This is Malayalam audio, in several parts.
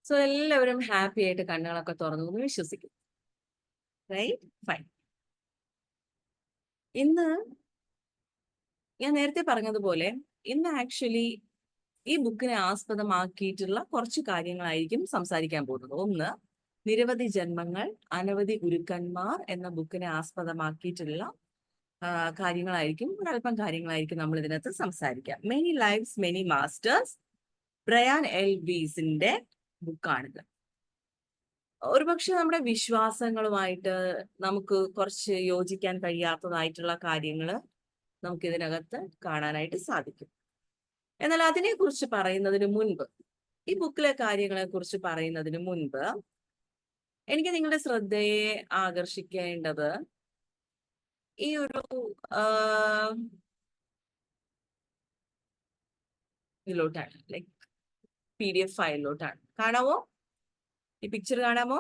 സോ എല്ലാവരും ഹാപ്പി ആയിട്ട് കണ്ണുകളൊക്കെ തുറന്നു എന്ന് വിശ്വസിക്കും. Right, fine. ഇന്ന് ഞാൻ നേരത്തെ പറഞ്ഞതുപോലെ ഇന്ന് ആക്ച്വലി ഈ ബുക്കിനെ ആസ്പദമാക്കിയിട്ടുള്ള കുറച്ച് കാര്യങ്ങളായിരിക്കും സംസാരിക്കാൻ പോകുന്നത്. ഒന്ന്, നിരവധി ജന്മങ്ങൾ അനവധി ഗുരുക്കന്മാർ എന്ന ബുക്കിനെ ആസ്പദമാക്കിയിട്ടുള്ള കാര്യങ്ങളായിരിക്കും, ഒരല്പം കാര്യങ്ങളായിരിക്കും നമ്മൾ ഇതിനകത്ത് സംസാരിക്കാം. Many lives many masters, Brian L വീസിന്റെ ബുക്കാണിത്. ഒരുപക്ഷെ നമ്മുടെ വിശ്വാസങ്ങളുമായിട്ട് നമുക്ക് കുറച്ച് യോജിക്കാൻ കഴിയാത്തതായിട്ടുള്ള കാര്യങ്ങൾ നമുക്ക് ഇതിനകത്ത് കാണാനായിട്ട് സാധിക്കും. എന്നാൽ അതിനെക്കുറിച്ച് പറയുന്നതിന് മുൻപ്, ഈ ബുക്കിലെ കാര്യങ്ങളെ കുറിച്ച് പറയുന്നതിന് മുൻപ് എനിക്ക് നിങ്ങളുടെ ശ്രദ്ധയെ ആകർഷിക്കേണ്ടത് ഈ ഒരു ഇതിലോട്ടാണ്, ലൈക്ക് PDF ഫയലിലോട്ടാണ്. കാണാമോ? ഈ പിക്ചർ കാണാമോ?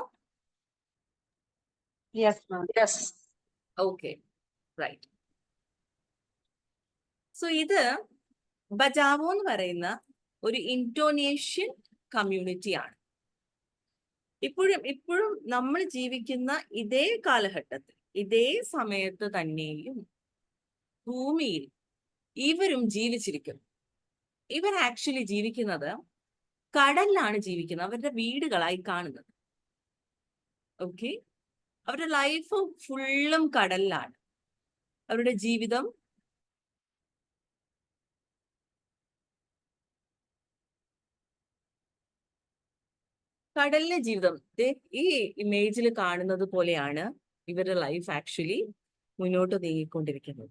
Okay, right. സോ ഇത് ബജാവോ എന്ന് പറയുന്ന ഒരു ഇന്തോനേഷ്യൻ കമ്മ്യൂണിറ്റിയാണ്. ഇപ്പോഴും നമ്മൾ ജീവിക്കുന്ന ഇതേ കാലഘട്ടത്തിൽ, ഇതേ സമയത്ത് തന്നെയും ഭൂമിയിൽ ഇവരും ജീവിച്ചിരിക്കുന്നു. ഇവർ ആക്ച്വലി ജീവിക്കുന്നത് കടലിലാണ് ജീവിക്കുന്നത്, അവരുടെ വീടുകളായി കാണുന്നത്. ഓക്കെ, അവരുടെ ലൈഫ് ഫുള്ളും കടലിലാണ്. അവരുടെ ജീവിതം കടലിലെ ജീവിതം ഈ ഇമേജിൽ കാണുന്നത് പോലെയാണ് ഇവരുടെ ലൈഫ് ആക്ച്വലി മുന്നോട്ട് നീങ്ങിക്കൊണ്ടിരിക്കുന്നത്.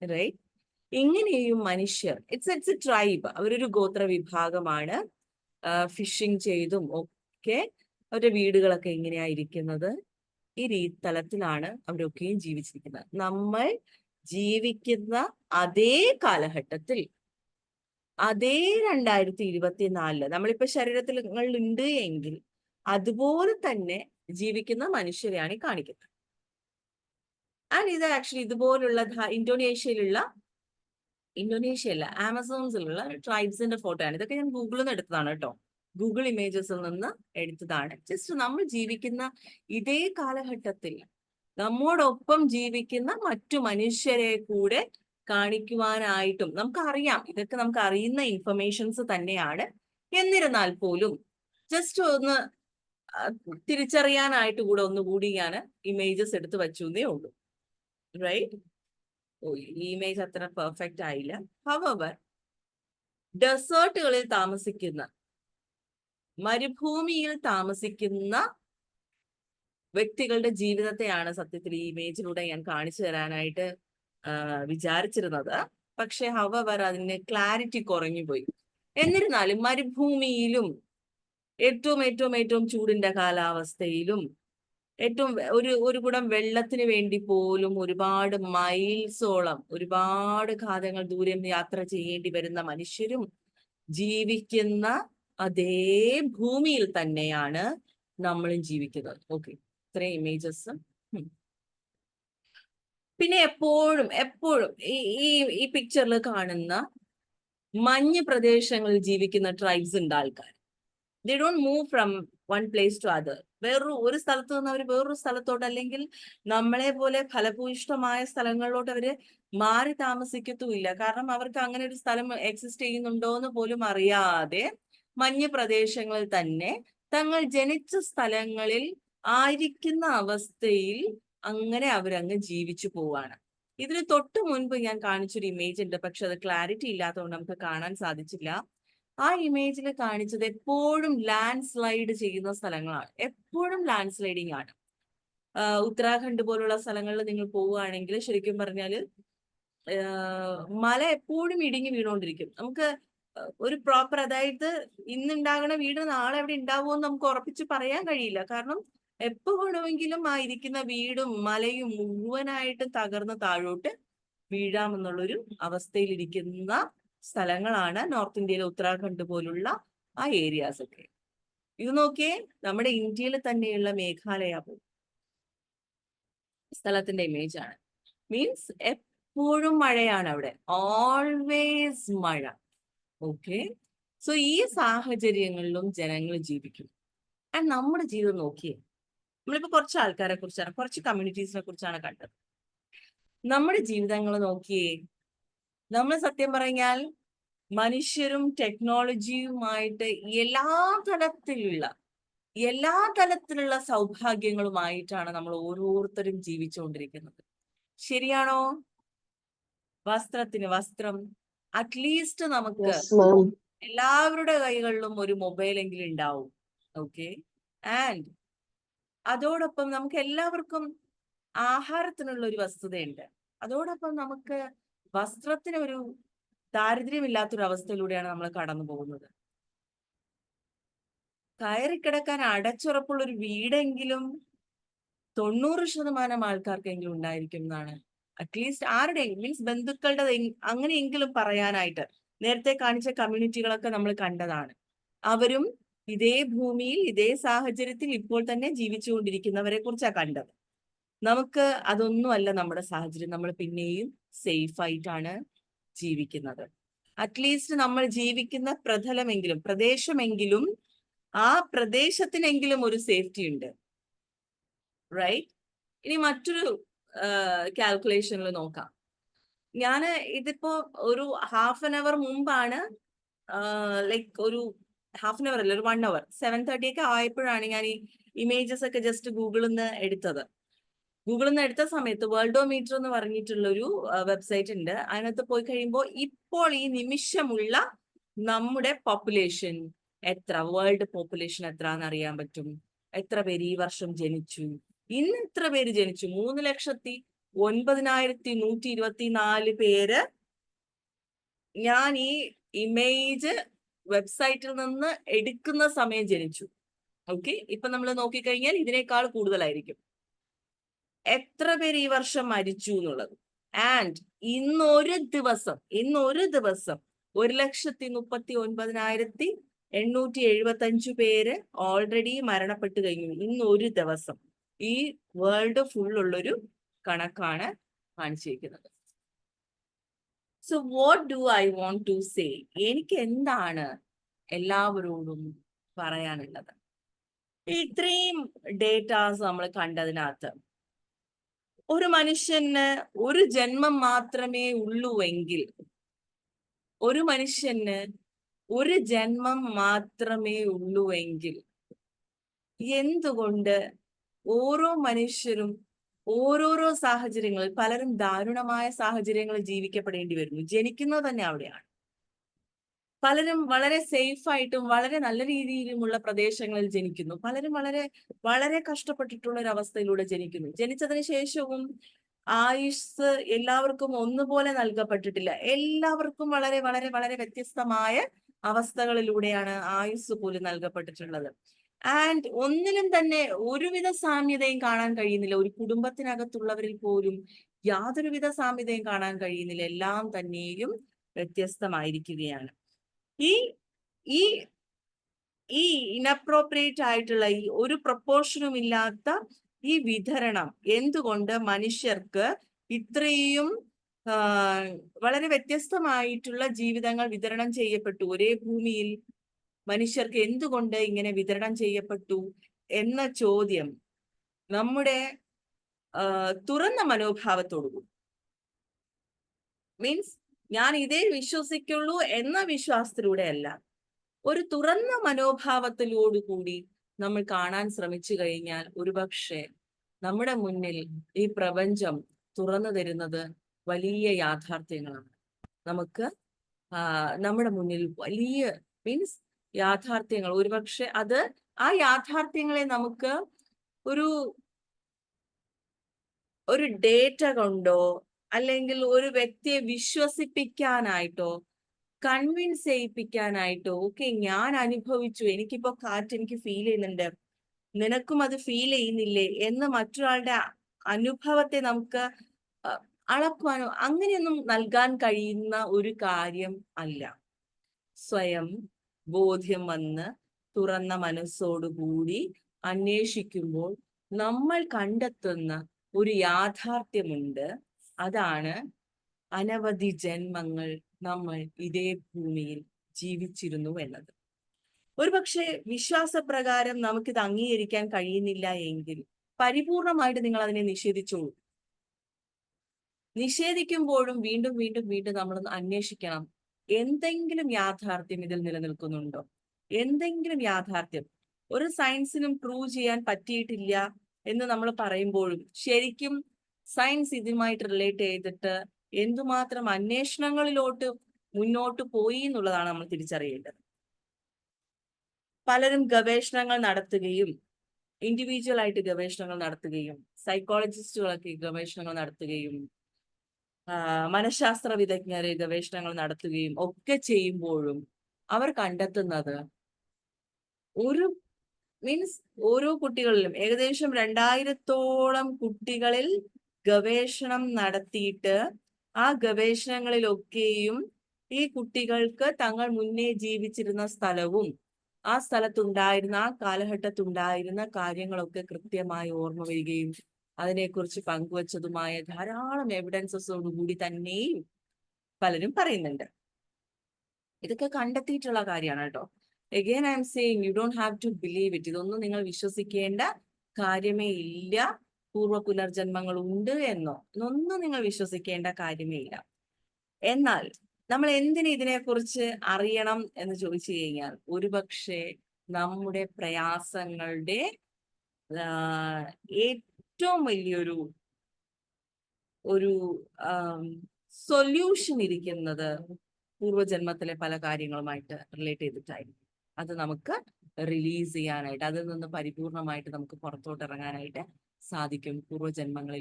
റൈറ്റ്? ഇങ്ങനെയും മനുഷ്യർ, ഇറ്റ്സ് എ ട്രൈബ്, അവരൊരു ഗോത്ര വിഭാഗമാണ്. ഫിഷിങ് ചെയ്തും ഒക്കെ അവരുടെ വീടുകളൊക്കെ എങ്ങനെയായിരിക്കുന്നത്, ഈ തലത്തിലാണ് അവരൊക്കെയും ജീവിച്ചിരിക്കുന്നത്. നമ്മൾ ജീവിക്കുന്ന അതേ കാലഘട്ടത്തിൽ, അതേ 2024 നമ്മളിപ്പോ ശരീരത്തിലുണ്ട് എങ്കിൽ അതുപോലെ തന്നെ ജീവിക്കുന്ന മനുഷ്യരെയാണ് ഈ കാണിക്കുന്നത്. ആൻഡ് ഇത് ആക്ച്വലി ഇതുപോലുള്ള ഇന്തോനേഷ്യയല്ല, ആമസോൺസിലുള്ള ട്രൈബ്സിന്റെ ഫോട്ടോ ആണ്. ഇതൊക്കെ ഞാൻ ഗൂഗിളിൽ നിന്ന് എടുത്തതാണ് കേട്ടോ, ഗൂഗിൾ ഇമേജസിൽ നിന്ന് എടുത്തതാണ്. ജസ്റ്റ് നമ്മൾ ജീവിക്കുന്ന ഇതേ കാലഘട്ടത്തിൽ നമ്മോടൊപ്പം ജീവിക്കുന്ന മറ്റു മനുഷ്യരെ കൂടെ കാണിക്കുവാനായിട്ടും നമുക്കറിയാം, ഇതൊക്കെ നമുക്ക് അറിയുന്ന ഇൻഫർമേഷൻസ് തന്നെയാണ്. എന്നിരുന്നാൽ പോലും ജസ്റ്റ് ഒന്ന് തിരിച്ചറിയാനായിട്ട് കൂടെ ഒന്നുകൂടി ഞാൻ ഇമേജസ് എടുത്ത് വച്ചു എന്നേ ഉള്ളൂ. റൈറ്റ്? ഈ ഇമേജ് അത്ര പെർഫെക്റ്റ് ആയില്ല. ഹവർ, ഡെസേർട്ടുകളിൽ താമസിക്കുന്ന, മരുഭൂമിയിൽ താമസിക്കുന്ന വ്യക്തികളുടെ ജീവിതത്തെയാണ് സത്യത്തിൽ ഈ ഇമേജിലൂടെ ഞാൻ കാണിച്ചു തരാനായിട്ട് വിചാരിച്ചിരുന്നത്. പക്ഷെ ഹവർ അതിന്റെ ക്ലാരിറ്റി കുറഞ്ഞു പോയി. എന്നിരുന്നാലും മരുഭൂമിയിലും ഏറ്റവും ചൂടിന്റെ കാലാവസ്ഥയിലും ഒരു കുടം വെള്ളത്തിന് വേണ്ടി പോലും ഒരുപാട് മൈൽസോളം, ഒരുപാട് കാതങ്ങൾ ദൂരം യാത്ര ചെയ്യേണ്ടി വരുന്ന മനുഷ്യരും ജീവിക്കുന്ന അതേ ഭൂമിയിൽ തന്നെയാണ് നമ്മളും ജീവിക്കുന്നത്. ഓക്കെ, ഇത്രയും ഇമേജസ്. പിന്നെ എപ്പോഴും ഈ പിക്ചറിൽ കാണുന്ന മഞ്ഞ് പ്രദേശങ്ങളിൽ ജീവിക്കുന്ന ട്രൈബ്സ് ഉണ്ട് ആൾക്കാർ. They don't move from one place to other. ഒരു സ്ഥലത്ത് നിന്ന് അവർ വേറൊരു സ്ഥലത്തോട്ട്, അല്ലെങ്കിൽ നമ്മളെ പോലെ ഫലഭൂയിഷ്ടമായ സ്ഥലങ്ങളിലോട്ട് അവര് മാറി താമസിക്കത്തുമില്ല. കാരണം അവർക്ക് അങ്ങനെ ഒരു സ്ഥലം എക്സിസ്റ്റ് ചെയ്യുന്നുണ്ടോ എന്ന് പോലും അറിയാതെ മഞ്ഞ് പ്രദേശങ്ങളിൽ തന്നെ തങ്ങൾ ജനിച്ച സ്ഥലങ്ങളിൽ ആയിരിക്കുന്ന അവസ്ഥയിൽ അങ്ങനെ അവരങ്ങ് ജീവിച്ചു പോവാണ്. ഇതിന് തൊട്ട് മുൻപ് ഞാൻ കാണിച്ചൊരു ഇമേജ് ഉണ്ട്, പക്ഷെ അത് ക്ലാരിറ്റി ഇല്ലാത്തതുകൊണ്ട് നമുക്ക് കാണാൻ സാധിച്ചില്ല. ആ ഇമേജിൽ കാണിച്ചത് എപ്പോഴും ലാൻഡ് സ്ലൈഡ് ചെയ്യുന്ന സ്ഥലങ്ങളാണ്, എപ്പോഴും ലാൻഡ് സ്ലൈഡിങ് ആണ്. ഉത്തരാഖണ്ഡ് പോലുള്ള സ്ഥലങ്ങളിൽ നിങ്ങൾ പോവുകയാണെങ്കിൽ ശരിക്കും പറഞ്ഞാല് മല എപ്പോഴും ഇടിഞ്ഞു വീണുകൊണ്ടിരിക്കും. നമുക്ക് ഒരു പ്രോപ്പർ, അതായത് ഇന്നുണ്ടാകുന്ന വീട് നാളെ എവിടെ ഉണ്ടാവുമെന്ന് നമുക്ക് ഉറപ്പിച്ച് പറയാൻ കഴിയില്ല. കാരണം എപ്പോ വേണമെങ്കിലും ആ ഇരിക്കുന്ന വീടും മലയും മുഴുവനായിട്ടും തകർന്ന് താഴോട്ട് വീഴാമെന്നുള്ളൊരു അവസ്ഥയിലിരിക്കുന്ന സ്ഥലങ്ങളാണ് നോർത്ത് ഇന്ത്യയിലെ ഉത്തരാഖണ്ഡ് പോലുള്ള ആ ഏരിയാസ് ഒക്കെ. ഇത് നോക്കിയേ, നമ്മുടെ ഇന്ത്യയിൽ തന്നെയുള്ള മേഘാലയ സ്ഥലത്തിന്റെ ഇമേജ് ആണ്. മീൻസ് എപ്പോഴും മഴയാണ് അവിടെ, ഓൾവേസ് മഴ. ഓക്കെ, സോ ഈ സാഹചര്യങ്ങളിലും ജനങ്ങൾ ജീവിക്കും. ആൻഡ് നമ്മുടെ ജീവിതം നോക്കിയേ, നമ്മളിപ്പോ കുറച്ച് ആൾക്കാരെ കുറിച്ചാണ്, കുറച്ച് കമ്മ്യൂണിറ്റീസിനെ കുറിച്ചാണ് കണ്ടത്. നമ്മുടെ ജീവിതങ്ങൾ നോക്കിയേ, നമ്മൾ സത്യം പറഞ്ഞാൽ മനുഷ്യരും ടെക്നോളജിയുമായിട്ട് എല്ലാ തലത്തിലുള്ള സൗഭാഗ്യങ്ങളുമായിട്ടാണ് നമ്മൾ ഓരോരുത്തരും ജീവിച്ചുകൊണ്ടിരിക്കുന്നത്. ശരിയാണോ? വസ്ത്രത്തിന് വസ്ത്രം, അറ്റ്ലീസ്റ്റ് നമുക്ക് എല്ലാവരുടെ കൈകളിലും ഒരു മൊബൈൽ എങ്കിലും ഉണ്ടാവും. ഓക്കെ, ആൻഡ് അതോടൊപ്പം നമുക്ക് എല്ലാവർക്കും ആഹാരത്തിനുള്ള ഒരു വസ്തുതയുണ്ട്. അതോടൊപ്പം നമുക്ക് വസ്ത്രത്തിന് ഒരു ദാരിദ്ര്യമില്ലാത്തൊരു അവസ്ഥയിലൂടെയാണ് നമ്മൾ കടന്നു പോകുന്നത്. കയറിക്കിടക്കാൻ അടച്ചുറപ്പുള്ള ഒരു വീടെങ്കിലും 90% ആൾക്കാർക്കെങ്കിലും ഉണ്ടായിരിക്കും എന്നാണ് അറ്റ്ലീസ്റ്റ് ആരുടെയെങ്കിലും, മീൻസ് ബന്ധുക്കളുടെ അങ്ങനെയെങ്കിലും പറയാനായിട്ട്. നേരത്തെ കാണിച്ച കമ്മ്യൂണിറ്റികളൊക്കെ നമ്മൾ കണ്ടതാണ്. അവരും ഇതേ ഭൂമിയിൽ ഇതേ സാഹചര്യത്തിൽ ഇപ്പോൾ തന്നെ ജീവിച്ചുകൊണ്ടിരിക്കുന്നവരെ കുറിച്ചാണ് കണ്ടത്. നമുക്ക് അതൊന്നുമല്ല നമ്മുടെ സാഹചര്യം. നമ്മൾ പിന്നെയും സേഫ് ആയിട്ടാണ് ജീവിക്കുന്നത്. അറ്റ്ലീസ്റ്റ് നമ്മൾ ജീവിക്കുന്ന പ്രദേശമെങ്കിലും ആ പ്രദേശത്തിനെങ്കിലും ഒരു സേഫ്റ്റി ഉണ്ട്, റൈറ്റ്? ഇനി മറ്റൊരു കാൽക്കുലേഷനിൽ നോക്കാം. ഇതിപ്പോ ഒരു ഹാഫ് ആൻ അവർ മുമ്പാണ്, ലൈക്ക് ഒരു ഹാഫ് ആൻ അവർ അല്ല, ഒരു 1 hour 7:30 ഒക്കെ ആയപ്പോഴാണ് ഞാൻ ഈ ഇമേജസ് ഒക്കെ ജസ്റ്റ് ഗൂഗിളിൽ നിന്ന് എടുത്തത്. ഗൂഗിളിൽ നിന്ന് എടുത്ത സമയത്ത് വേൾഡോമീറ്റർ എന്ന് പറഞ്ഞിട്ടുള്ള ഒരു വെബ്സൈറ്റ് ഉണ്ട്. അതിനകത്ത് പോയി കഴിയുമ്പോൾ ഇപ്പോൾ ഈ നിമിഷമുള്ള നമ്മുടെ പോപ്പുലേഷൻ എത്ര, വേൾഡ് പോപ്പുലേഷൻ എത്ര എന്ന് അറിയാൻ പറ്റും. എത്ര പേര് ഈ വർഷം ജനിച്ചു, ഇന്ന് എത്ര പേര് ജനിച്ചു. 3,09,124 പേര് ഞാൻ ഈ ഇമേജ് വെബ്സൈറ്റിൽ നിന്ന് എടുക്കുന്ന സമയം ജനിച്ചു. ഓക്കെ, ഇപ്പൊ നമ്മൾ നോക്കിക്കഴിഞ്ഞാൽ ഇതിനേക്കാൾ കൂടുതലായിരിക്കും എത്ര പേര് ഈ വർഷം മരിച്ചു എന്നുള്ളത്. ആൻഡ് ഇന്നൊരു ദിവസം 1,39,875 പേര് ഓൾറെഡി മരണപ്പെട്ടു കഴിഞ്ഞു. ഇന്നൊരു ദിവസം ഈ വേൾഡ് ഫുള്ളുള്ളൊരു കണക്കാണ് കാണിച്ചിരിക്കുന്നത്. So what do I want to say? എനിക്ക് എന്താണ് എല്ലാവരോടും പറയാനുള്ളത്? ഇത്രയും ഡേറ്റാസ് നമ്മൾ കണ്ടതിനകത്ത് ഒരു മനുഷ്യന് ഒരു ജന്മം മാത്രമേ ഉള്ളൂവെങ്കിൽ എന്തുകൊണ്ട് ഓരോ മനുഷ്യരും ഓരോരോ സാഹചര്യങ്ങളിൽ, പലരും ദാരുണമായ സാഹചര്യങ്ങളിൽ ജീവിക്കപ്പെടേണ്ടി വരുന്നു. ജനിക്കുന്നത് തന്നെ അവിടെയാണ്. പലരും വളരെ സേഫ് ആയിട്ടും വളരെ നല്ല രീതിയിലുമുള്ള പ്രദേശങ്ങളിൽ ജനിക്കുന്നു. പലരും വളരെ വളരെ കഷ്ടപ്പെട്ടിട്ടുള്ള ഒരു അവസ്ഥയിലൂടെ ജനിക്കുന്നു. ജനിച്ചതിന് ശേഷവും ആയുസ് എല്ലാവർക്കും ഒന്നുപോലെ നൽകപ്പെട്ടിട്ടില്ല. എല്ലാവർക്കും വളരെ വളരെ വളരെ വ്യത്യസ്തമായ അവസ്ഥകളിലൂടെയാണ് ആയുസ് പോലും നൽകപ്പെട്ടിട്ടുള്ളത്. ആൻഡ് ഒന്നിലും തന്നെ ഒരുവിധ സാമ്യതയും കാണാൻ കഴിയുന്നില്ല. ഒരു കുടുംബത്തിനകത്തുള്ളവരിൽ പോലും യാതൊരുവിധ സാമ്യതയും കാണാൻ കഴിയുന്നില്ല. എല്ലാം തന്നെയും വ്യത്യസ്തമായിരിക്കുകയാണ്. ഈ ഇനപ്രോപ്രിയേറ്റ് ആയിട്ടുള്ള ഈ ഒരു പ്രൊപ്പോർഷനും ഇല്ലാത്ത ഈ വിതരണം എന്തുകൊണ്ട് മനുഷ്യർക്ക് ഇത്രയും വളരെ വ്യത്യസ്തമായിട്ടുള്ള ജീവിതങ്ങൾ വിതരണം ചെയ്യപ്പെട്ടു? ഒരേ ഭൂമിയിൽ മനുഷ്യർക്ക് എന്തുകൊണ്ട് ഇങ്ങനെ വിതരണം ചെയ്യപ്പെട്ടു എന്ന ചോദ്യം നമ്മുടെ തുറന്ന മനോഭാവത്തോടുകൂടി, മീൻസ് ഞാൻ ഇതേ വിശ്വസിക്കുള്ളൂ എന്ന വിശ്വാസത്തിലൂടെ അല്ല, ഒരു തുറന്ന മനോഭാവത്തിലോടുകൂടി നമ്മൾ കാണാൻ ശ്രമിച്ചു കഴിഞ്ഞാൽ ഒരുപക്ഷെ നമ്മുടെ മുന്നിൽ ഈ പ്രപഞ്ചം തുറന്നു തരുന്നത് വലിയ യാഥാർത്ഥ്യങ്ങളാണ്. നമുക്ക് നമ്മുടെ മുന്നിൽ വലിയ മീൻസ് യാഥാർത്ഥ്യങ്ങൾ, ഒരുപക്ഷെ ആ യാഥാർത്ഥ്യങ്ങളെ നമുക്ക് ഒരു ഡേറ്റ കൊണ്ടോ അല്ലെങ്കിൽ ഒരു വ്യക്തിയെ വിശ്വസിപ്പിക്കാനായിട്ടോ കൺവിൻസ് ചെയ്യിപ്പിക്കാനായിട്ടോ ഒക്കെ ഞാൻ അനുഭവിച്ചു, എനിക്കിപ്പോ കാറ്റ് എനിക്ക് ഫീൽ ചെയ്യുന്നുണ്ട്, നിനക്കും അത് ഫീൽ ചെയ്യുന്നില്ലേ എന്ന് മറ്റൊരാളുടെ അനുഭവത്തെ നമുക്ക് അളക്കുവാനോ അങ്ങനെയൊന്നും നൽകാൻ കഴിയുന്ന ഒരു കാര്യം അല്ല. സ്വയം ബോധ്യം വന്ന് തുറന്ന മനസ്സോടുകൂടി അന്വേഷിക്കുമ്പോൾ നമ്മൾ കണ്ടെത്തുന്ന ഒരു യാഥാർത്ഥ്യമുണ്ട്. അതാണ് അനവധി ജന്മങ്ങൾ നമ്മൾ ഇതേ ഭൂമിയിൽ ജീവിച്ചിരുന്നു എന്നത്. ഒരുപക്ഷെ വിശ്വാസപ്രകാരം നമുക്കിത് അംഗീകരിക്കാൻ കഴിയുന്നില്ല എങ്കിൽ പരിപൂർണമായിട്ട് നിങ്ങൾ അതിനെ നിഷേധിച്ചോളൂ. നിഷേധിക്കുമ്പോഴും വീണ്ടും വീണ്ടും വീണ്ടും നമ്മൾ അന്വേഷിക്കണം, എന്തെങ്കിലും യാഥാർത്ഥ്യം ഇതിൽ നിലനിൽക്കുന്നുണ്ടോ? എന്തെങ്കിലും യാഥാർത്ഥ്യം ഒരു സയൻസിനും പ്രൂവ് ചെയ്യാൻ പറ്റിയിട്ടില്ല എന്ന് നമ്മൾ പറയുമ്പോഴും ശരിക്കും സയൻസ് ഇതുമായിട്ട് റിലേറ്റ് ചെയ്തിട്ട് എന്തുമാത്രം അന്വേഷണങ്ങളിലോട്ട് മുന്നോട്ട് പോയി എന്നുള്ളതാണ് നമ്മൾ തിരിച്ചറിയേണ്ടത്. പലരും ഗവേഷണങ്ങൾ നടത്തുകയും ഇൻഡിവിജ്വൽ ആയിട്ട് ഗവേഷണങ്ങൾ നടത്തുകയും സൈക്കോളജിസ്റ്റുകളൊക്കെ ഗവേഷണങ്ങൾ നടത്തുകയും മനഃശാസ്ത്ര വിദഗ്ധരെ ഗവേഷണങ്ങൾ നടത്തുകയും ഒക്കെ ചെയ്യുമ്പോഴും അവർ കണ്ടെത്തുന്നത് ഓരോ കുട്ടികളിലും ഏകദേശം 2000-ഓളം കുട്ടികളിൽ ഗവേഷണം നടത്തിയിട്ട് ആ ഗവേഷണങ്ങളിലൊക്കെയും ഈ കുട്ടികൾക്ക് തങ്ങൾ മുന്നേ ജീവിച്ചിരുന്ന സ്ഥലവും ആ സ്ഥലത്തുണ്ടായിരുന്ന ആ കാലഘട്ടത്തുണ്ടായിരുന്ന കാര്യങ്ങളൊക്കെ കൃത്യമായി ഓർമ്മ വരികയും അതിനെക്കുറിച്ച് പങ്കുവച്ചതുമായ ധാരാളം എവിഡൻസസോടുകൂടി തന്നെയും പലരും പറയുന്നുണ്ട്. ഇതൊക്കെ കണ്ടെത്തിയിട്ടുള്ള കാര്യമാണ് കേട്ടോ. Again, I am saying you don't have to believe it. ഇതൊന്നും നിങ്ങൾ വിശ്വസിക്കേണ്ട കാര്യമേ ഇല്ല. പൂർവ്വ പുനർജന്മങ്ങൾ ഉണ്ട് എന്നോ ഇതൊന്നും നിങ്ങൾ വിശ്വസിക്കേണ്ട കാര്യമേ ഇല്ല. എന്നാൽ നമ്മൾ എന്തിന് ഇതിനെക്കുറിച്ച് അറിയണം എന്ന് ചോദിച്ചു കഴിഞ്ഞാൽ ഒരുപക്ഷെ നമ്മുടെ പ്രയാസങ്ങളുടെ ഏറ്റവും വലിയൊരു സൊല്യൂഷൻ ഇരിക്കുന്നത് പൂർവ്വജന്മത്തിലെ പല കാര്യങ്ങളുമായിട്ട് റിലേറ്റ് ചെയ്തിട്ടായിരിക്കും. അത് നമുക്ക് റിലീസ് ചെയ്യാനായിട്ട്, അതിൽ നിന്ന് പരിപൂർണമായിട്ട് നമുക്ക് പുറത്തോട്ട് ഇറങ്ങാനായിട്ട് സാധിക്കും. പൂർവ്വജന്മങ്ങൾ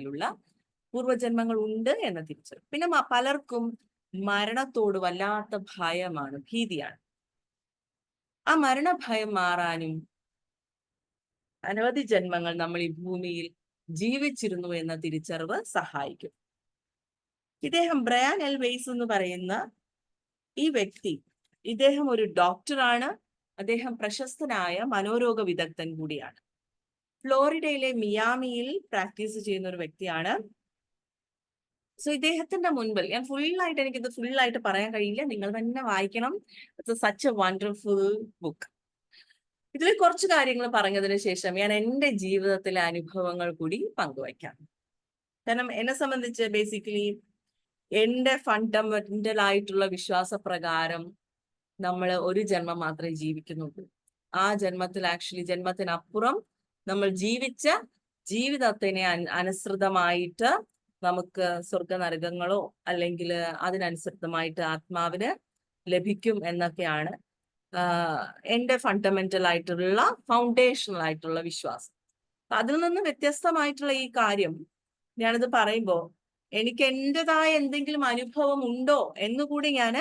ഉണ്ട് എന്ന് തിരിച്ചു. പിന്നെ പലർക്കും മരണത്തോട് വല്ലാത്ത ഭയമാണ്, ഭീതിയാണ്. ആ മരണഭയം മാറാനും അനവധി ജന്മങ്ങൾ നമ്മൾ ഈ ഭൂമിയിൽ ജീവിച്ചിരുന്നു എന്ന തിരിച്ചറിവ് സഹായിക്കും. ഇദ്ദേഹം ബ്രയാൻ എൽ വെയ്സ് എന്ന് പറയുന്ന ഈ വ്യക്തി, ഇദ്ദേഹം ഒരു ഡോക്ടറാണ്. അദ്ദേഹം പ്രശസ്തനായ മനോരോഗ വിദഗ്ധൻ കൂടിയാണ്. ഫ്ലോറിഡയിലെ മിയാമിയിൽ പ്രാക്ടീസ് ചെയ്യുന്ന ഒരു വ്യക്തിയാണ്. സോ ഇദ്ദേഹത്തിന്റെ മുൻപിൽ എനിക്കിത് ഫുള്ളായിട്ട് പറയാൻ കഴിയില്ല, നിങ്ങൾ തന്നെ വായിക്കണം. It's such A wonderful book. ഇതിൽ കുറച്ച് കാര്യങ്ങൾ പറഞ്ഞതിന് ശേഷം ഞാൻ എൻ്റെ ജീവിതത്തിലെ അനുഭവങ്ങൾ കൂടി പങ്കുവയ്ക്കാം. കാരണം എന്നെ സംബന്ധിച്ച് ബേസിക്കലി എൻ്റെ ഫണ്ടമെന്റൽ ആയിട്ടുള്ള വിശ്വാസപ്രകാരം നമ്മൾ ഒരു ജന്മം മാത്രമേ ജീവിക്കുന്നുള്ളൂ. ആ ജന്മത്തിനപ്പുറം നമ്മൾ ജീവിച്ച ജീവിതത്തിനെ അനുസൃതമായിട്ട് നമുക്ക് സ്വർഗനരകങ്ങളോ അല്ലെങ്കിൽ അതിനനുസൃതമായിട്ട് ആത്മാവിന് ലഭിക്കും എന്നൊക്കെയാണ് എൻ്റെ ഫൗണ്ടേഷണൽ ആയിട്ടുള്ള വിശ്വാസം. അതിൽ നിന്ന് വ്യത്യസ്തമായിട്ടുള്ള ഈ കാര്യം ഞാനിത് പറയുമ്പോൾ എനിക്ക് എൻ്റെതായ എന്തെങ്കിലും അനുഭവം ഉണ്ടോ എന്നുകൂടി ഞാൻ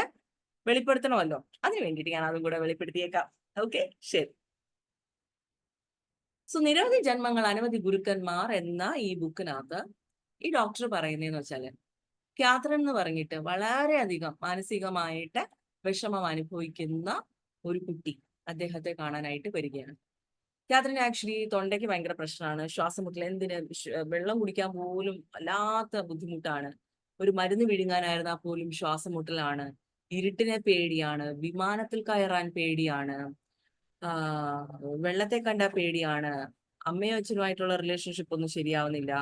വെളിപ്പെടുത്തണമല്ലോ. അതിനു വേണ്ടിയിട്ട് ഞാൻ അതും കൂടെ വെളിപ്പെടുത്തിയേക്കാം. ഓക്കെ, ശരി. സോ നിരവധി ജന്മങ്ങൾ അനവധി ഗുരുക്കന്മാർ എന്ന ഈ ബുക്കിനകത്ത് ഈ ഡോക്ടർ പറയുന്നതെന്ന് വെച്ചാല് ക്യാത്രൻ എന്ന് പറഞ്ഞിട്ട് വളരെയധികം മാനസികമായിട്ട് വിഷമം അനുഭവിക്കുന്ന ഒരു കുട്ടി അദ്ദേഹത്തെ കാണാനായിട്ട് വരികയാണ്. ക്യാത്രന് ആക്ച്വലി തൊണ്ടയ്ക്ക് ഭയങ്കര പ്രശ്നമാണ്, ശ്വാസമുട്ടൽ, വെള്ളം കുടിക്കാൻ പോലും വല്ലാത്ത ബുദ്ധിമുട്ടാണ്, ഒരു മരുന്ന് വിഴുങ്ങാനായിരുന്നാൽ പോലും ശ്വാസമുട്ടലാണ്, ഇരുട്ടിനെ പേടിയാണ്, വിമാനത്തിൽ കയറാൻ പേടിയാണ്, വെള്ളത്തെ കണ്ട പേടിയാണ്, അമ്മയും അച്ഛനുമായിട്ടുള്ള റിലേഷൻഷിപ്പ് ഒന്നും ശരിയാവുന്നില്ല,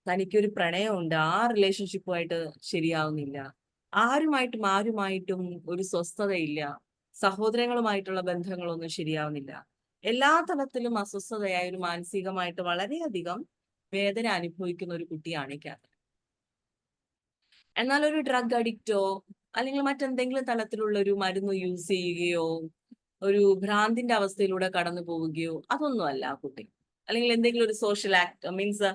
തനിക്കൊരു പ്രണയമുണ്ട്, ആ റിലേഷൻഷിപ്പുമായിട്ട് ശരിയാവുന്നില്ല, ആരുമായിട്ടും ഒരു സ്വസ്ഥതയില്ല, സഹോദരങ്ങളുമായിട്ടുള്ള ബന്ധങ്ങളൊന്നും ശരിയാവുന്നില്ല, എല്ലാ തലത്തിലും അസ്വസ്ഥതയായ ഒരു മാനസികമായിട്ട് വളരെയധികം വേദന അനുഭവിക്കുന്ന ഒരു കുട്ടിയാണ് ക്യാത്രൻ. എന്നാൽ ഒരു ഡ്രഗ് അഡിക്റ്റോ അല്ലെങ്കിൽ മറ്റെന്തെങ്കിലും തലത്തിലുള്ള ഒരു മരുന്ന് യൂസ് ചെയ്യുകയോ ഒരു ഭ്രാന്തിന്റെ അവസ്ഥയിലൂടെ കടന്നു പോവുകയോ അതൊന്നുമല്ല ആ കുട്ടി. അല്ലെങ്കിൽ എന്തെങ്കിലും ഒരു സോഷ്യൽ ആക്ട് മീൻസ്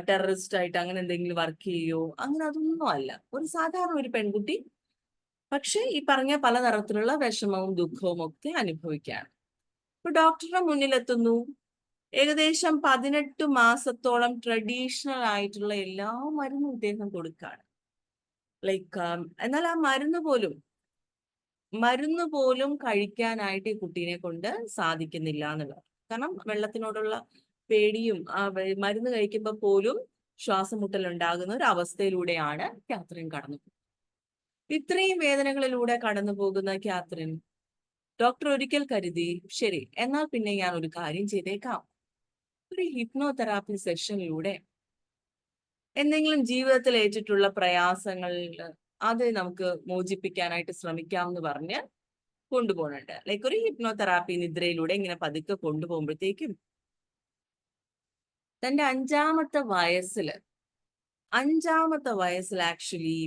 ടെററിസ്റ്റ് ആയിട്ട് അങ്ങനെ എന്തെങ്കിലും വർക്ക് ചെയ്യുകയോ അങ്ങനെ അതൊന്നും അല്ല. ഒരു സാധാരണ ഒരു പെൺകുട്ടി, പക്ഷെ ഈ പറഞ്ഞ പലതരത്തിലുള്ള വിഷമവും ദുഃഖവും ഒക്കെ അനുഭവിക്കുകയാണ്. ഇപ്പൊ ഡോക്ടറുടെ മുന്നിലെത്തുന്നു. ഏകദേശം 18 മാസത്തോളം ട്രഡീഷണൽ ആയിട്ടുള്ള എല്ലാ മരുന്നും ഇദ്ദേഹം കൊടുക്കുകയാണ്. എന്നാൽ ആ മരുന്ന് പോലും കഴിക്കാനായിട്ട് ഈ കുട്ടീനെ കൊണ്ട് സാധിക്കുന്നില്ല എന്നുള്ളത്. കാരണം വെള്ളത്തിനോടുള്ള പേടിയും മരുന്ന് കഴിക്കുമ്പോൾ പോലും ശ്വാസമുട്ടൽ ഉണ്ടാകുന്ന ഒരു അവസ്ഥയിലൂടെയാണ് ക്യാത്രൻ കടന്നു. ഇത്രയും വേദനകളിലൂടെ കടന്നു പോകുന്ന കാത്രിൻ, ഡോക്ടർ ഒരിക്കൽ കരുതി, ശരി എന്നാൽ പിന്നെ ഞാൻ ഒരു കാര്യം ചെയ്തേക്കാം, ഒരു ഹിപ്നോതെറാപ്പി സെഷനിലൂടെ എന്തെങ്കിലും ജീവിതത്തിൽ ഏറ്റിട്ടുള്ള പ്രയാസങ്ങൾ അത് നമുക്ക് മോചിപ്പിക്കാനായിട്ട് ശ്രമിക്കാം എന്ന് പറഞ്ഞ് കൊണ്ടുപോകുന്നുണ്ട്. ലൈക്ക് ഒരു ഹിപ്നോതെറാപ്പി നിദ്രയിലൂടെ ഇങ്ങനെ പതുക്കെ കൊണ്ടുപോകുമ്പോഴത്തേക്കും തന്റെ അഞ്ചാമത്തെ വയസ്സിൽ ആക്ച്വലി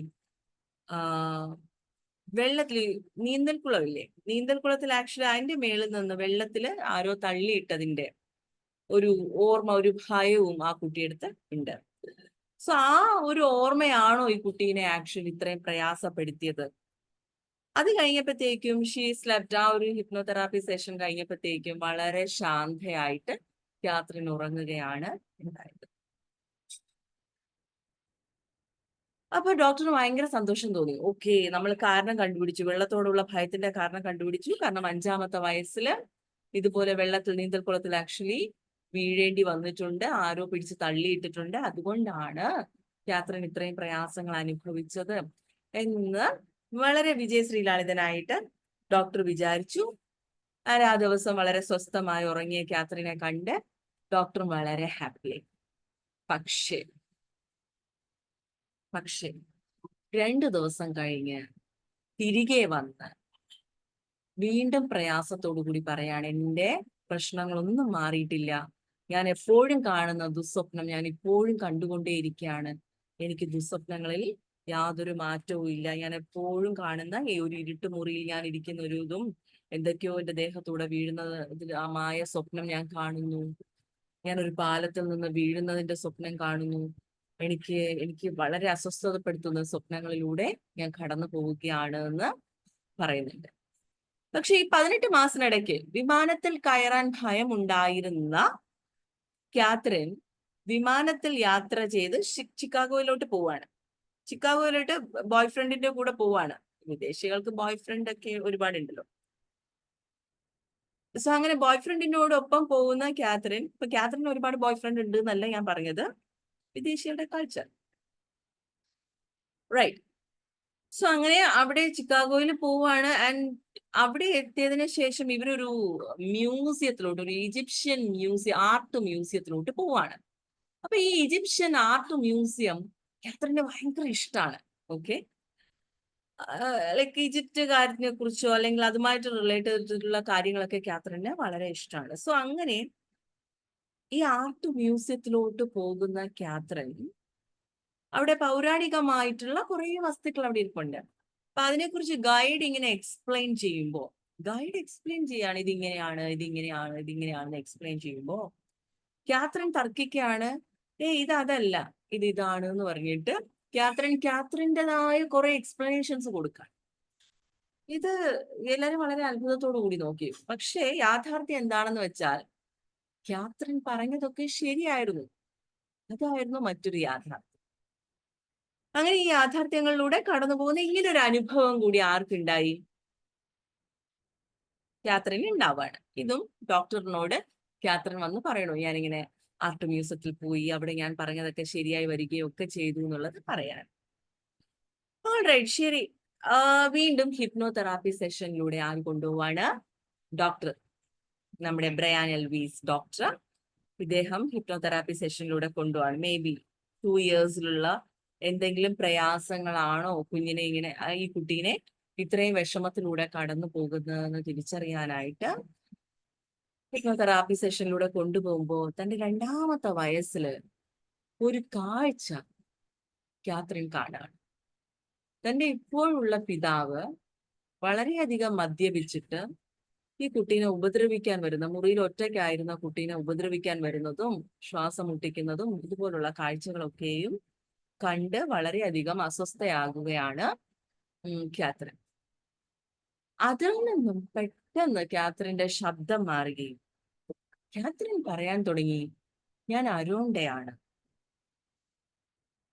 വെള്ളത്തിൽ നീന്തൽക്കുളമില്ലേ, നീന്തൽക്കുളത്തിൽ ആക്ച്വലി അതിന്റെ മേളിൽ നിന്ന് വെള്ളത്തിൽ ആരോ തള്ളിയിട്ടതിന്റെ ഒരു ഓർമ്മ, ഒരു ഭയവും ആ കുട്ടിയെടുത്ത് ഉണ്ട്. സോ ആ ഒരു ഓർമ്മയാണോ ഈ കുട്ടീനെ ആക്ച്വലി ഇത്രയും പ്രയാസപ്പെടുത്തിയത്? അത് കഴിഞ്ഞപ്പോഴത്തേക്കും ഷീ സ്ലെപ്റ്റ്. ആ ഒരു ഹിപ്നോതെറാപ്പി സെഷൻ കഴിഞ്ഞപ്പോഴത്തേക്കും വളരെ ശാന്തയായിട്ട് കാത്രിൻ ഉറങ്ങുകയാണ് ഉണ്ടായത്. അപ്പൊ ഡോക്ടറിന് ഭയങ്കര സന്തോഷം തോന്നി. ഓക്കെ, നമ്മൾ കാരണം കണ്ടുപിടിച്ചു, വെള്ളത്തോടുള്ള ഭയത്തിന്റെ കാരണം കണ്ടുപിടിച്ചു. കാരണം 5-ാമത്തെ വയസ്സിൽ ഇതുപോലെ വെള്ളത്തിൽ, നീന്തൽക്കുളത്തിൽ ആക്ച്വലി വീഴേണ്ടി വന്നിട്ടുണ്ട്, ആരോ പിടിച്ച് തള്ളിയിട്ടിട്ടുണ്ട്, അതുകൊണ്ടാണ് കാത്രിൻ ഇത്രയും പ്രയാസങ്ങൾ അനുഭവിച്ചത് എന്ന് വളരെ വിജയശ്രീലാളിതനായിട്ട് ഡോക്ടർ വിചാരിച്ചു. ആ ദിവസം വളരെ സ്വസ്ഥമായി ഉറങ്ങിയ കാത്രിനെ കണ്ട് ഡോക്ടർ വളരെ ഹാപ്പിയായി. പക്ഷേ 2 ദിവസം കഴിഞ്ഞ് തിരികെ വന്ന് വീണ്ടും പ്രയാസത്തോടു കൂടി പറയാണ്, എൻ്റെ പ്രശ്നങ്ങളൊന്നും മാറിയിട്ടില്ല, ഞാൻ എപ്പോഴും കാണുന്ന ദുസ്വപ്നം ഞാൻ ഇപ്പോഴും കണ്ടുകൊണ്ടേയിരിക്കുകയാണ്, എനിക്ക് ദുസ്വപ്നങ്ങളിൽ യാതൊരു മാറ്റവും ഇല്ല, ഞാൻ എപ്പോഴും കാണുന്ന ഈ ഒരു ഇരുട്ട് മുറിയിൽ ഞാൻ ഇരിക്കുന്ന ഒരു ഇതും എന്തൊക്കെയോ എൻ്റെ ദേഹത്തൂടെ വീഴുന്നത്, ആ മായ സ്വപ്നം ഞാൻ കാണുന്നു, ഞാൻ ഒരു പാലത്തിൽ നിന്ന് വീഴുന്നതിന്റെ സ്വപ്നം കാണുന്നു, എനിക്ക് വളരെ അസ്വസ്ഥതപ്പെടുത്തുന്ന സ്വപ്നങ്ങളിലൂടെ ഞാൻ കടന്നു പോവുകയാണ് എന്ന് പറയുന്നുണ്ട്. പക്ഷെ ഈ 18 മാസത്തിനിടയ്ക്ക് വിമാനത്തിൽ കയറാൻ ഭയമുണ്ടായിരുന്ന കാത്രിൻ വിമാനത്തിൽ യാത്ര ചെയ്ത് ചിക്കാഗോയിലോട്ട് പോവാണ്. ചിക്കാഗോയിലോട്ട് ബോയ് ഫ്രണ്ടിന്റെ കൂടെ പോവാണ്. വിദേശികൾക്ക് ബോയ് ഫ്രണ്ട് ഒക്കെ ഒരുപാടുണ്ടല്ലോ. സോ അങ്ങനെ ബോയ് ഫ്രണ്ടിനോടൊപ്പം പോകുന്ന കാത്രിൻ, ഇപ്പൊ കാത്രിന് ഒരുപാട് ബോയ് ഫ്രണ്ട് ഉണ്ട് എന്നല്ല ഞാൻ പറഞ്ഞത്, വിദേശികളുടെ കൾച്ചർ, റൈറ്റ്. സോ അങ്ങനെ അവിടെ ചിക്കാഗോയിൽ പോവാണ്. ആൻഡ് അവിടെ എത്തിയതിനു ശേഷം ഇവരൊരു മ്യൂസിയത്തിലോട്ട്, ഒരു ഈജിപ്ഷ്യൻ ആർട്ട് മ്യൂസിയത്തിലോട്ട് പോവാണ്. അപ്പൊ ഈ ഈജിപ്ഷ്യൻ ആർട്ട് മ്യൂസിയം കാത്രിന് ഭയങ്കര ഇഷ്ടമാണ്. ഓക്കെ, ലൈക്ക് ഈജിപ്റ്റ് കാര്യത്തിനെ കുറിച്ചോ അല്ലെങ്കിൽ അതുമായിട്ട് റിലേറ്റഡ് ചെയ്തിട്ടുള്ള കാര്യങ്ങളൊക്കെ കാത്രിന് വളരെ ഇഷ്ടമാണ്. സോ അങ്ങനെ ഈ ആർട്ട് മ്യൂസിയത്തിലോട്ട് പോകുന്ന കാത്രിൻ, അവിടെ പൗരാണികമായിട്ടുള്ള കുറെ വസ്തുക്കൾ അവിടെ ഇരിപ്പുണ്ട്. അപ്പൊ അതിനെക്കുറിച്ച് ഗൈഡ് ഇങ്ങനെ എക്സ്പ്ലെയിൻ ചെയ്യുമ്പോൾ, ചെയ്യാണ് ഇതിങ്ങനെയാണെന്ന് എക്സ്പ്ലെയിൻ ചെയ്യുമ്പോൾ കാത്രിൻ തർക്കിക്കുകയാണ്, ഇത് അതല്ല, ഇതാണ് എന്ന് പറഞ്ഞിട്ട് കാത്രിൻ്റെതായ കുറെ എക്സ്പ്ലനേഷൻസ് കൊടുക്കാൻ. ഇത് എല്ലാവരും വളരെ അത്ഭുതത്തോടു കൂടി നോക്കി. പക്ഷേ യാഥാർത്ഥ്യം എന്താണെന്ന് വെച്ചാൽ കാത്രിൻ പറഞ്ഞതൊക്കെ ശരിയായിരുന്നു. അതായിരുന്നു മറ്റൊരു യാഥാർത്ഥ്യം. അങ്ങനെ ഈ യാഥാർത്ഥ്യങ്ങളിലൂടെ കടന്നു പോകുന്ന ഇങ്ങനൊരു അനുഭവം കൂടി ആർക്കുണ്ടായി? കാത്രിന് ഉണ്ടാവാണ്. ഇതും ഡോക്ടറിനോട് കാത്രിൻ വന്ന് പറയണു, ഞാനിങ്ങനെ ആർട്ട് മ്യൂസിയത്തിൽ പോയി, അവിടെ ഞാൻ പറഞ്ഞതൊക്കെ ശരിയായി വരികയും ഒക്കെ ചെയ്തു എന്നുള്ളത് പറയാൻ. ഓൾറൈറ്റ്, ശരി. വീണ്ടും ഹിപ്നോതെറാപ്പി സെഷനിലൂടെ ആൻ കൊണ്ടുപോവാണ് ഡോക്ടർ, നമ്മുടെ ബ്രയാൻ എൽവീസ് ഡോക്ടർ. ഇദ്ദേഹം ഹിപ്നോതെറാപ്പി സെഷനിലൂടെ കൊണ്ടുപോവാണ്. മേ ബി 2 ഇയേഴ്സിലുള്ള എന്തെങ്കിലും പ്രയാസങ്ങളാണോ ഈ കുട്ടീനെ ഇത്രയും വിഷമത്തിലൂടെ കടന്നു പോകുന്നതെന്ന് തിരിച്ചറിയാനായിട്ട് ഹിപ്നോതെറാപ്പി സെഷനിലൂടെ കൊണ്ടുപോകുമ്പോൾ തന്റെ 2-ാമത്തെ വയസ്സിൽ ഒരു കാഴ്ച കാത്രിൻ കാണാണ്. തന്റെ ഇപ്പോഴുള്ള പിതാവ് വളരെയധികം മദ്യപിച്ചിട്ട് ഈ കുട്ടീനെ ഉപദ്രവിക്കാൻ വരുന്ന, മുറിയിൽ ഒറ്റയ്ക്കായിരുന്ന കുട്ടീനെ ഉപദ്രവിക്കാൻ വരുന്നതും ശ്വാസം മുട്ടിക്കുന്നതും ഇതുപോലുള്ള കാഴ്ചകളൊക്കെയും കണ്ട് വളരെയധികം അസ്വസ്ഥയാകുകയാണ് കാത്രിൻ. അതിൽ നിന്നും പെട്ടെന്ന് കാത്രിന്റെ ശബ്ദം മാറുകയും കാത്രിൻ പറയാൻ തുടങ്ങി, ഞാൻ അരുണിന്റെയാണ്,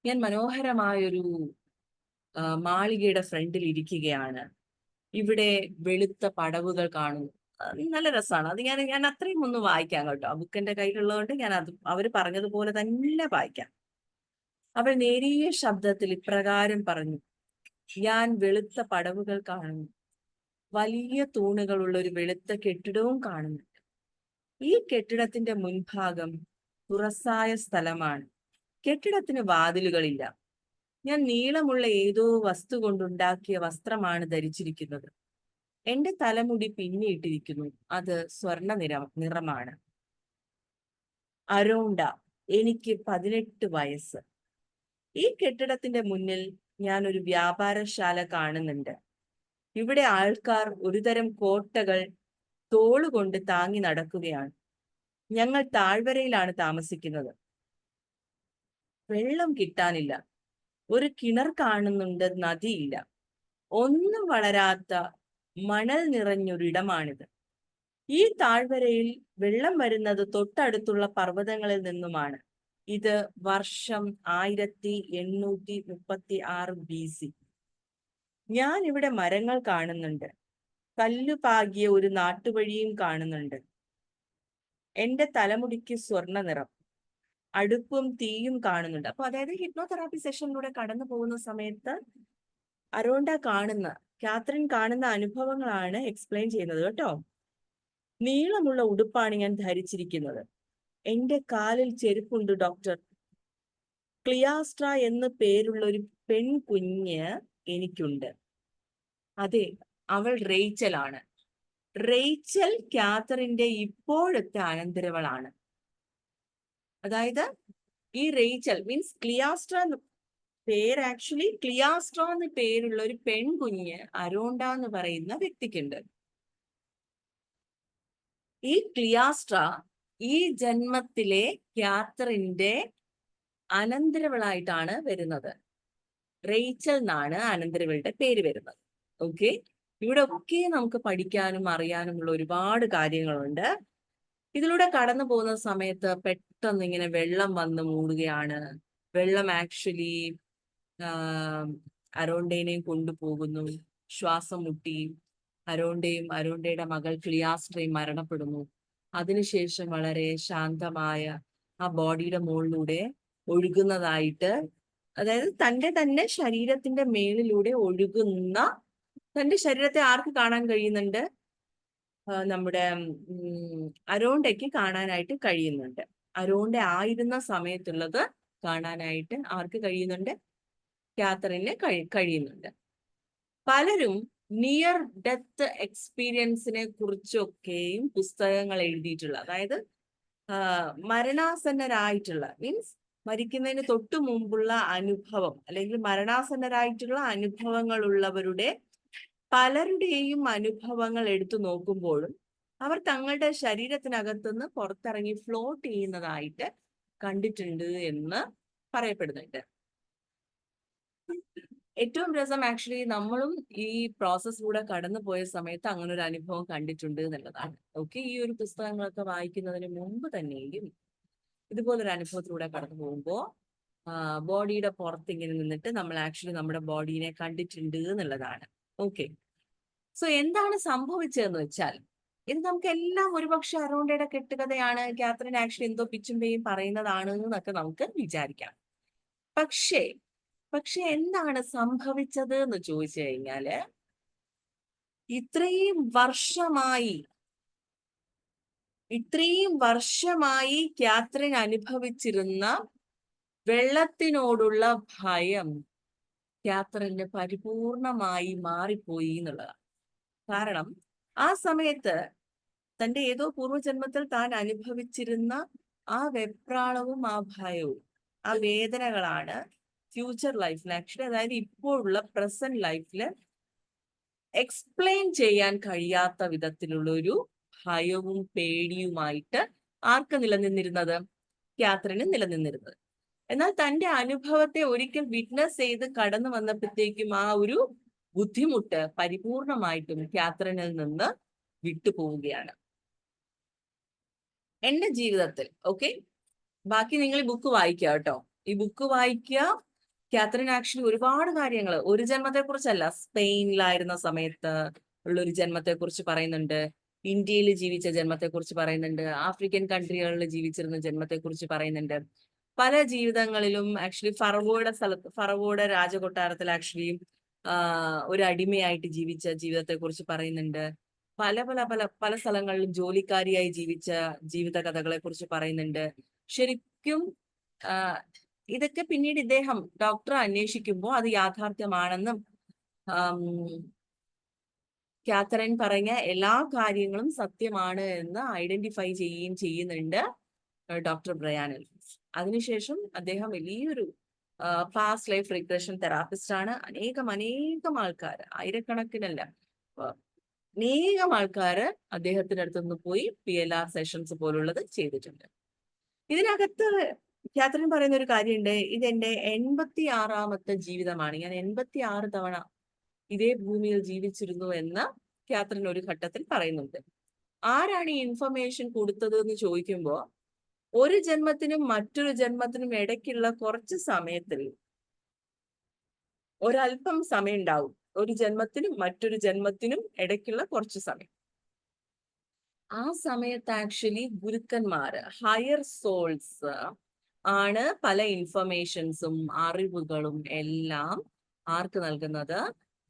ഞാൻ മനോഹരമായൊരു മാളികയുടെ ഫ്രണ്ടിൽ ഇരിക്കുകയാണ്, ഇവിടെ വെളുത്ത പടവുകൾ കാണുന്നു, നല്ല രസമാണ്. അത് ഞാൻ അത്രയും ഒന്ന് വായിക്കാം കേട്ടോ, ആ ബുക്ക് എന്റെ കയ്യിലുള്ളതുകൊണ്ട് ഞാൻ അത് അവർ പറഞ്ഞതുപോലെ തന്നെ വായിക്കാം. അവൾ നേരിയ ശബ്ദത്തിൽ ഇപ്രകാരം പറഞ്ഞു, ഞാൻ വെളുത്ത പടവുകൾ കാണുന്നു. വലിയ തൂണുകളുള്ള ഒരു വെളുത്ത കെട്ടിടവും കാണുന്നു. ഈ കെട്ടിടത്തിന്റെ മുൻഭാഗം തുറസായ സ്ഥലമാണ്. കെട്ടിടത്തിന് വാതിലുകളില്ല. ഞാൻ നീളമുള്ള ഏതോ വസ്തു കൊണ്ടുണ്ടാക്കിയ വസ്ത്രമാണ് ധരിച്ചിരിക്കുന്നത്. എന്റെ തലമുടി പിന്നിയിട്ടിരിക്കുന്നു. അത് സ്വർണ്ണ നിറമാണ്. അരോണ്ട, എനിക്ക് 18 വയസ്സ്. ഈ കെട്ടിടത്തിന്റെ മുന്നിൽ ഞാൻ ഒരു വ്യാപാരശാല കാണുന്നുണ്ട്. ഇവിടെ ആൾക്കാർ ഒരുതരം കോട്ടകൾ തോളുകൊണ്ട് താങ്ങി നടക്കുകയാണ്. ഞങ്ങൾ താഴ്വരയിലാണ് താമസിക്കുന്നത്. വെള്ളം കിട്ടാനില്ല. ഒരു കിണർ കാണുന്നുണ്ട്, നദിയില്ല. ഒന്നും വളരാത്ത മണൽ നിറഞ്ഞൊരിടമാണിത്. ഈ താഴ്വരയിൽ വെള്ളം വരുന്നത് തൊട്ടടുത്തുള്ള പർവ്വതങ്ങളിൽ നിന്നുമാണ്. ഇത് വർഷം 1836 BC. ഞാൻ ഇവിടെ മരങ്ങൾ കാണുന്നുണ്ട്. കല്ലുപാകിയ ഒരു നാട്ടുവഴിയും കാണുന്നുണ്ട്. എന്റെ തലമുടിക്ക് സ്വർണ്ണ നിറം. അടുപ്പും തീയും കാണുന്നുണ്ട്. അപ്പൊ അതായത് ഹിപ്നോതെറാപ്പി സെഷനിലൂടെ കടന്നു പോകുന്ന സമയത്ത് കാത്രിൻ കാണുന്ന അനുഭവങ്ങളാണ് എക്സ്പ്ലെയിൻ ചെയ്യുന്നത് കേട്ടോ. നീളമുള്ള ഉടുപ്പാണ് ഞാൻ ധരിച്ചിരിക്കുന്നത്. എന്റെ കാലിൽ ചെരുപ്പുണ്ട് ഡോക്ടർ. ക്ലിയാസ്ട്ര എന്ന് പേരുള്ള ഒരു പെൺകുഞ്ഞ് എനിക്കുണ്ട്. അതെ, അവൾ റേച്ചൽ ആണ്. റേച്ചൽ കാത്തറിന്റെ ഇപ്പോഴത്തെ അനന്തരവളാണ്. അതായത് ഈ റേച്ചൽ മീൻസ് ക്ലിയാസ്ട്ര പേര് ആക്ച്വലി ക്ലിയാസ്ട്ര എന്ന് പേരുള്ള ഒരു പെൺകുഞ്ഞ് അരോണ്ട എന്ന് പറയുന്ന വ്യക്തിക്കുണ്ട്. ഈ ക്ലിയാസ്ട്ര ഈ ജന്മത്തിലെ കാത്തറിന്റെ അനന്തരവളായിട്ടാണ് വരുന്നത്. റേച്ചൽ എന്നാണ് അനന്തരവളുടെ പേര് വരുന്നത്. ഓക്കെ, ഇവിടെ ഒക്കെ നമുക്ക് പഠിക്കാനും അറിയാനുമുള്ള ഒരുപാട് കാര്യങ്ങളുണ്ട്. ഇതിലൂടെ കടന്നു പോകുന്ന സമയത്ത് പെട്ടെന്ന് ഇങ്ങനെ വെള്ളം വന്ന് മൂടുകയാണ്. വെള്ളം ആക്ച്വലി അരോണ്ടേനെയും കൊണ്ടുപോകുന്നു. ശ്വാസം മുട്ടി അരോണ്ടയുടെ മകൾ ക്ലിയാസ്ട്രയും മരണപ്പെടുന്നു. അതിനുശേഷം വളരെ ശാന്തമായ ആ ബോഡിയുടെ മുകളിലൂടെ ഒഴുകുന്നതായിട്ട്, അതായത് തന്റെ ശരീരത്തിന്റെ മേളിലൂടെ ഒഴുകുന്ന, തന്റെ ശരീരത്തെ ആർക്ക് കാണാൻ കഴിയുന്നുണ്ട്? നമ്മുടെ അരോണ്ടയ്ക്ക് കാണാനായിട്ട് കഴിയുന്നുണ്ട്. അരോണ്ട ആയിരുന്ന സമയത്തുള്ളത് കാണാനായിട്ട് ആർക്ക് കഴിയുന്നുണ്ട്? കാത്തറിന് കഴിയുന്നുണ്ട്. പലരും നിയർ ഡെത്ത് എക്സ്പീരിയൻസിനെ കുറിച്ചൊക്കെയും പുസ്തകങ്ങൾ എഴുതിയിട്ടുള്ള, അതായത് മരണാസന്നരായിട്ടുള്ള മീൻസ് മരിക്കുന്നതിന് തൊട്ടു മുമ്പുള്ള അനുഭവം അല്ലെങ്കിൽ മരണാസന്നരായിട്ടുള്ള അനുഭവങ്ങളുള്ളവരുടെ പലരുടെയും അനുഭവങ്ങൾ എടുത്തു നോക്കുമ്പോഴും അവർ തങ്ങളുടെ ശരീരത്തിനകത്തുനിന്ന് പുറത്തിറങ്ങി ഫ്ലോട്ട് ചെയ്യുന്നതായിട്ട് കണ്ടിട്ടുണ്ട് എന്ന് പറയപ്പെടുന്നുണ്ട്. ഏറ്റവും രസം ആക്ച്വലി നമ്മളും ഈ പ്രോസസ്സിലൂടെ കടന്നു പോയ സമയത്ത് അങ്ങനെ ഒരു അനുഭവം കണ്ടിട്ടുണ്ട് എന്നുള്ളതാണ്. ഓക്കെ, ഈ ഒരു പുസ്തകങ്ങളൊക്കെ വായിക്കുന്നതിന് മുമ്പ് തന്നെയും ഇതുപോലൊരു അനുഭവത്തിലൂടെ കടന്നു പോകുമ്പോൾ ബോഡിയുടെ പുറത്ത് ഇങ്ങനെ നിന്നിട്ട് നമ്മൾ ആക്ച്വലി നമ്മുടെ ബോഡീനെ കണ്ടിട്ടുണ്ട് എന്നുള്ളതാണ്. ഓക്കെ, സോ എന്താണ് സംഭവിച്ചതെന്ന് വെച്ചാൽ, ഇത് നമുക്ക് എല്ലാം ഒരുപക്ഷെ അരോണ്ടയുടെ കെട്ടുകഥയാണ്, കാത്തറിൻ ആക്ച്വലി എന്തോ പിച്ചും പേയും പറയുന്നതാണ് എന്നൊക്കെ നമുക്ക് വിചാരിക്കാം. പക്ഷെ എന്താണ് സംഭവിച്ചത് എന്ന് ചോദിച്ചു കഴിഞ്ഞാല്, ഇത്രയും വർഷമായി കാത്തറിൻ അനുഭവിച്ചിരുന്ന വെള്ളത്തിനോടുള്ള ഭയം കാത്തറിന് പരിപൂർണമായി മാറിപ്പോയി എന്നുള്ളതാണ്. കാരണം ആ സമയത്ത് തന്റെ ഏതോ പൂർവ്വജന്മത്തിൽ താൻ അനുഭവിച്ചിരുന്ന ആ വെപ്രാളവും ആ ഭയവും ആ വേദനകളാണ് ഫ്യൂച്ചർ ലൈഫിൽ ആക്ച്വലി, അതായത് ഇപ്പോഴുള്ള പ്രസന്റ് ലൈഫില് എക്സ്പ്ലെയിൻ ചെയ്യാൻ കഴിയാത്ത വിധത്തിലുള്ള ഒരു ഭയവും പേടിയുമായിട്ട് ആർക്ക് നിലനിന്നിരുന്നത്? കാത്തറിന് നിലനിന്നിരുന്നത്. എന്നാൽ തന്റെ അനുഭവത്തെ ഒരിക്കൽ വിറ്റ്നസ് ചെയ്ത് കടന്നു വന്നപ്പോഴത്തേക്കും ആ ഒരു ബുദ്ധിമുട്ട് പരിപൂർണമായിട്ടും കാത്തറിനിൽ നിന്ന് വിട്ടുപോവുകയാണ്. എന്റെ ജീവിതത്തിൽ ബാക്കി നിങ്ങൾ ഈ ബുക്ക് വായിക്കുക കേട്ടോ. ഈ ബുക്ക് വായിക്കുക. കാത്തറിൻ ആക്ച്വലി ഒരുപാട് കാര്യങ്ങൾ, ഒരു ജന്മത്തെ കുറിച്ചല്ല, സ്പെയിനിലായിരുന്ന സമയത്ത് ഉള്ള ഒരു ജന്മത്തെ കുറിച്ച് പറയുന്നുണ്ട്, ഇന്ത്യയിൽ ജീവിച്ച ജന്മത്തെ കുറിച്ച് പറയുന്നുണ്ട്, ആഫ്രിക്കൻ കൺട്രികളിൽ ജീവിച്ചിരുന്ന ജന്മത്തെ കുറിച്ച് പറയുന്നുണ്ട്. പല ജീവിതങ്ങളിലും ആക്ച്വലി ഫറവോയുടെ രാജകൊട്ടാരത്തിൽ ആക്ച്വലി ഒരു അടിമയായിട്ട് ജീവിച്ച ജീവിതത്തെ കുറിച്ച് പറയുന്നുണ്ട്. പല പല പല പല സ്ഥലങ്ങളിലും ജോലിക്കാരിയായി ജീവിച്ച ജീവിത കഥകളെ കുറിച്ച് പറയുന്നുണ്ട്. ശരിക്കും ഇതൊക്കെ പിന്നീട് ഇദ്ദേഹം ഡോക്ടറെ അന്വേഷിക്കുമ്പോൾ അത് യാഥാർത്ഥ്യമാണെന്നും കാത്തറിൻ പറഞ്ഞ എല്ലാ കാര്യങ്ങളും സത്യമാണ് എന്ന് ഐഡന്റിഫൈ ചെയ്യുകയും ചെയ്യുന്നുണ്ട് ഡോക്ടർ ബ്രയാൻ എൽക്കിൻസ്. അതിനുശേഷം അദ്ദേഹം വലിയൊരു പാസ്റ്റ് ലൈഫ് റിഗ്രഷൻ തെറാപ്പിസ്റ്റ് ആണ്. അനേകം ആൾക്കാർ, ആയിരക്കണക്കിനല്ല, അനേകം ആൾക്കാര് അദ്ദേഹത്തിന്റെ അടുത്തുനിന്ന് പോയി PLR സെഷൻസ് പോലുള്ളത് ചെയ്തിട്ടുണ്ട്. ഇതിനകത്ത് കാത്തറിൻ പറയുന്ന ഒരു കാര്യമുണ്ട്, ഇതെന്റെ 86ാമത്തെ ജീവിതമാണ്, ഞാൻ 86 തവണ ഇതേ ഭൂമിയിൽ ജീവിച്ചിരുന്നു എന്ന് കാത്തറിൻ ഒരു ഘട്ടത്തിൽ പറയുന്നുണ്ട്. ആരാണ് ഈ ഇൻഫർമേഷൻ കൊടുത്തത് എന്ന് ചോദിക്കുമ്പോൾ, ഒരു ജന്മത്തിനും മറ്റൊരു ജന്മത്തിനും ഇടയ്ക്കുള്ള കുറച്ച് സമയത്തിൽ ഒരല്പം സമയം ഉണ്ടാവും. ഒരു ജന്മത്തിനും മറ്റൊരു ജന്മത്തിനും ഇടയ്ക്കുള്ള കുറച്ച് സമയം. ആ സമയത്ത് ആക്ച്വലി ഗുരുക്കന്മാര്, ഹയർ സോൾസ് ആണ് പല ഇൻഫർമേഷൻസും അറിവുകളും എല്ലാം ആർക്ക് നൽകുന്നത്?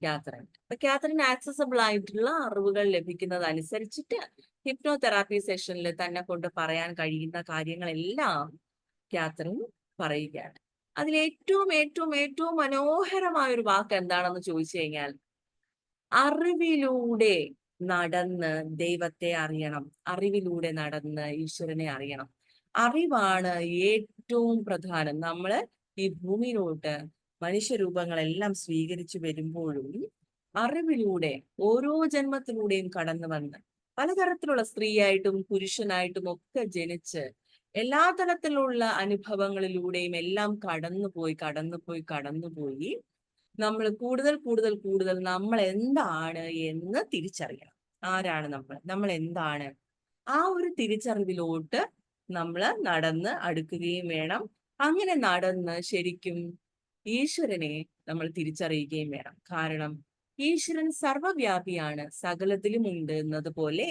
കാത്തറിൻ. അപ്പൊ കാത്തറിൻ ആക്സസബിൾ ആയിട്ടുള്ള അറിവുകൾ ലഭിക്കുന്നത് അനുസരിച്ചിട്ട് ഹിപ്നോതെറാപ്പി സെഷനിൽ തന്നെ കൊണ്ട് പറയാൻ കഴിയുന്ന കാര്യങ്ങളെല്ലാം കാത്തറിൻ പറയുകയാണ്. അതിൽ ഏറ്റവും മനോഹരമായ ഒരു വാക്ക് എന്താണെന്ന് ചോദിച്ചു കഴിഞ്ഞാൽ, അറിവിലൂടെ നടന്ന് ദൈവത്തെ അറിയണം, അറിവിലൂടെ നടന്ന് ഈശ്വരനെ അറിയണം. അറിവാണ് ഏറ്റവും പ്രധാനം. നമ്മള് ഈ ഭൂമിയിലോട്ട് മനുഷ്യരൂപങ്ങളെല്ലാം സ്വീകരിച്ചു വരുമ്പോഴും അറിവിലൂടെ ഓരോ ജന്മത്തിലൂടെയും കടന്നു വന്ന് പലതരത്തിലുള്ള സ്ത്രീയായിട്ടും പുരുഷനായിട്ടും ഒക്കെ ജനിച്ച് എല്ലാ തരത്തിലുള്ള അനുഭവങ്ങളിലൂടെയും എല്ലാം കടന്നുപോയി നമ്മൾ കൂടുതൽ നമ്മൾ എന്താണ് എന്ന് തിരിച്ചറിയണം. ആരാണ് നമ്മൾ എന്താണ്? ആ ഒരു തിരിച്ചറിവിലോട്ട് നമ്മൾ നടന്ന് അടുക്കുകയും വേണം. അങ്ങനെ നടന്ന് ശരിക്കും ഈശ്വരനെ നമ്മൾ തിരിച്ചറിയുകയും വേണം. കാരണം ഈശ്വരൻ സർവവ്യാപിയാണ്, സകലത്തിലും ഉണ്ട് എന്നതുപോലെ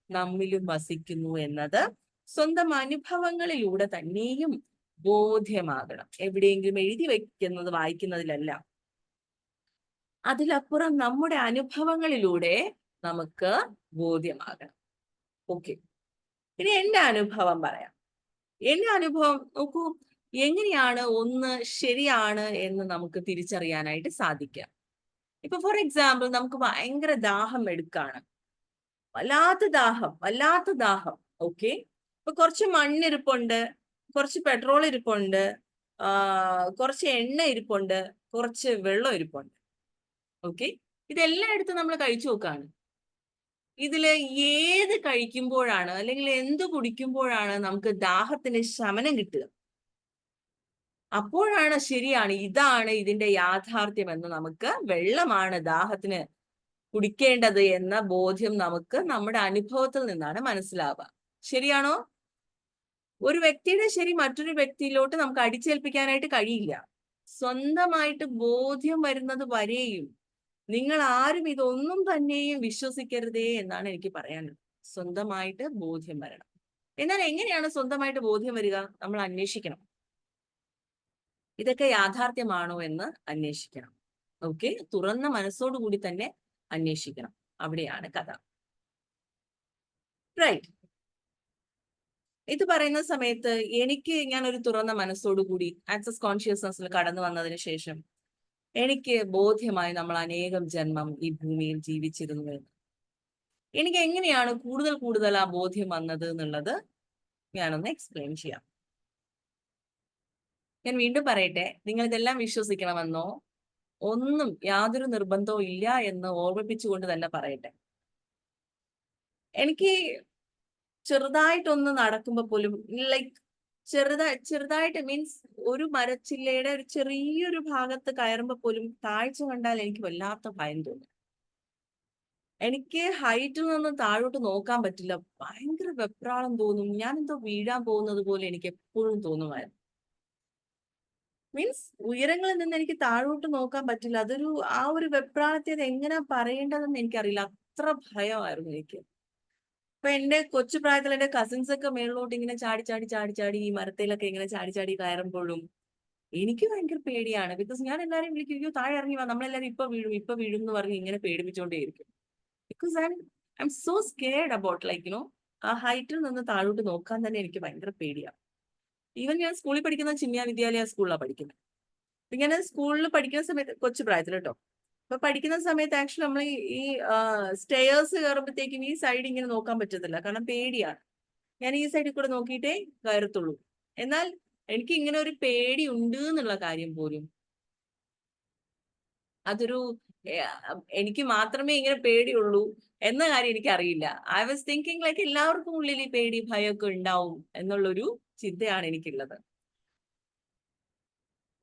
നമ്മിലും വസിക്കുന്നു എന്നത് സ്വന്തം അനുഭവങ്ങളിലൂടെ തന്നെയും ബോധ്യമാകണം. എവിടെയെങ്കിലും എഴുതി വയ്ക്കുന്നത് വായിക്കുന്നതിലല്ല, അതിലപ്പുറം നമ്മുടെ അനുഭവങ്ങളിലൂടെ നമുക്ക് ബോധ്യമാകണം. ഓക്കെ, ഇനി എന്റെ അനുഭവം പറയാം. എന്റെ അനുഭവം നോക്കൂ, എങ്ങനെയാണ് ഒന്ന് ശരിയാണ് എന്ന് നമുക്ക് തിരിച്ചറിയാനായിട്ട് സാധിക്കുക. ഇപ്പൊ ഫോർ എക്സാമ്പിൾ, നമുക്ക് ഭയങ്കര ദാഹം എടുക്കാണ്, വല്ലാത്ത ദാഹം. ഓക്കെ, ഇപ്പൊ കുറച്ച് മണ്ണിരിപ്പുണ്ട്, കുറച്ച് പെട്രോൾ ഇരിപ്പുണ്ട്, കുറച്ച് എണ്ണ ഇരിപ്പുണ്ട്, കുറച്ച് വെള്ളം ഇരിപ്പുണ്ട്. ഓക്കെ, ഇതെല്ലാം എടുത്ത് നമ്മൾ കഴിച്ചു നോക്കാണ്. ഇതില് ഏത് കഴിക്കുമ്പോഴാണ് അല്ലെങ്കിൽ എന്ത് കുടിക്കുമ്പോഴാണ് നമുക്ക് ദാഹത്തിന് ശമനം കിട്ടുക? അപ്പോഴാണ് ശരിയാണ്, ഇതാണ് ഇതിന്റെ യാഥാർത്ഥ്യം എന്ന് നമുക്ക്, വെള്ളമാണ് ദാഹത്തിന് കുടിക്കേണ്ടത് എന്ന ബോധ്യം നമുക്ക് നമ്മുടെ അനുഭവത്തിൽ നിന്നാണ് മനസ്സിലാവുക. ശരിയാണോ? ഒരു വ്യക്തിയുടെ ശരി മറ്റൊരു വ്യക്തിയിലോട്ട് നമുക്ക് അടിച്ചേൽപ്പിക്കാനായിട്ട് കഴിയില്ല. സ്വന്തമായിട്ട് ബോധ്യം വരുന്നത് വരെയും നിങ്ങൾ ആരും ഇതൊന്നും തന്നെയും വിശ്വസിക്കരുതേ എന്നാണ് എനിക്ക് പറയാനുള്ളത്. സ്വന്തമായിട്ട് ബോധ്യം വരണം. എന്നാൽ എങ്ങനെയാണ് സ്വന്തമായിട്ട് ബോധ്യം വരിക? നമ്മൾ അന്വേഷിക്കണം. ഇതൊക്കെ യാഥാർത്ഥ്യമാണോ എന്ന് അന്വേഷിക്കണം. ഓക്കെ, തുറന്ന മനസ്സോടുകൂടി തന്നെ അന്വേഷിക്കണം. അവിടെയാണ് കഥ. റൈറ്റ്. ഇത് പറയുന്ന സമയത്ത് ഞാൻ ഒരു തുറന്ന മനസ്സോടുകൂടി ആക്സസ് കോൺഷ്യസ്നസ്സിൽ കടന്നു വന്നതിന് ശേഷം എനിക്ക് ബോധ്യമായി നമ്മൾ അനേകം ജന്മം ഈ ഭൂമിയിൽ ജീവിച്ചിരുന്നു എന്ന്. എനിക്ക് എങ്ങനെയാണ് കൂടുതൽ ആ ബോധ്യം വന്നത് എന്നുള്ളത് ഞാനൊന്ന് എക്സ്പ്ലെയിൻ ചെയ്യാം. ഞാൻ വീണ്ടും പറയട്ടെ, നിങ്ങൾ ഇതെല്ലാം വിശ്വസിക്കണമെന്നോ ഒന്നും യാതൊരു നിർബന്ധവും ഇല്ല എന്ന് ഓർമ്മിപ്പിച്ചുകൊണ്ട് തന്നെ പറയട്ടെ. എനിക്ക് ചെറുതായിട്ടൊന്ന് നടക്കുമ്പോ പോലും, ലൈക്ക് ചെറുതായിട്ട് മീൻസ് ഒരു മരച്ചില്ലയുടെ ഒരു ചെറിയൊരു ഭാഗത്ത് കയറുമ്പോ പോലും താഴ്ച കണ്ടാൽ എനിക്ക് വല്ലാത്ത ഭയം തോന്നും. എനിക്ക് ഹൈറ്റിൽ നിന്ന് താഴോട്ട് നോക്കാൻ പറ്റില്ല, ഭയങ്കര വെപ്രാളം തോന്നും. ഞാൻ എന്തോ വീഴാൻ പോകുന്നത് പോലെ എനിക്ക് എപ്പോഴും തോന്നുമായിരുന്നു. മീൻസ് ഉയരങ്ങളിൽ നിന്ന് എനിക്ക് താഴോട്ട് നോക്കാൻ പറ്റില്ല. ആ ഒരു വെപ്രാളത്തെ അത് എങ്ങനെ പറയേണ്ടതെന്ന് എനിക്കറിയില്ല, അത്ര ഭയമായിരുന്നു എനിക്ക്. അപ്പൊ എന്റെ കൊച്ചു പ്രായത്തിൽ എന്റെ കസിൻസ് ഒക്കെ മേളിലോട്ട് ഇങ്ങനെ ചാടി ഈ മരത്തിലൊക്കെ ഇങ്ങനെ ചാടി കയറുമ്പോഴും എനിക്ക് ഭയങ്കര പേടിയാണ്. ബിക്കോസ് ഞാൻ എല്ലാവരെയും വിളിക്കും, അയ്യോ താഴെ ഇറങ്ങി വാ, നമ്മളെല്ലാവരും ഇപ്പൊ വീഴും എന്ന് പറഞ്ഞ് ഇങ്ങനെ പേടിപ്പിച്ചോണ്ടേയിരിക്കും. Because I am so scared about ആ ഹൈറ്റിൽ നിന്ന് താഴോട്ട് നോക്കാൻ തന്നെ എനിക്ക് ഭയങ്കര പേടിയാണ്. ഈവൻ ഞാൻ സ്കൂളിൽ പഠിക്കുന്ന ചിന്മയ വിദ്യാലയ സ്കൂളിലാണ് പഠിക്കുന്നത്. അപ്പൊ ഞാൻ സ്കൂളിൽ പഠിക്കുന്ന സമയത്ത്, കൊച്ചു പ്രായത്തിൽ കേട്ടോ, അപ്പൊ പഠിക്കുന്ന സമയത്ത് ആക്ച്വലി നമ്മൾ ഈ സ്റ്റെയേഴ്സ് കയറുമ്പോഴത്തേക്കും ഈ സൈഡ് ഇങ്ങനെ നോക്കാൻ പറ്റത്തില്ല, കാരണം പേടിയാണ്. ഞാൻ ഈ സൈഡിൽ കൂടെ നോക്കിയിട്ടേ കയറത്തുള്ളൂ. എന്നാൽ എനിക്ക് ഇങ്ങനെ ഒരു പേടി ഉണ്ട് എന്നുള്ള കാര്യം പോലും, അതൊരു എനിക്ക് മാത്രമേ ഇങ്ങനെ പേടിയുള്ളൂ എന്ന കാര്യം എനിക്ക് അറിയില്ല. ഐ വാസ് തിങ്കിങ് ലൈക്ക് എല്ലാവർക്കും ഉള്ളിൽ ഈ പേടി ഭയമൊക്കെ ഉണ്ടാവും എന്നുള്ളൊരു ചിന്തയാണ് എനിക്കുള്ളത്.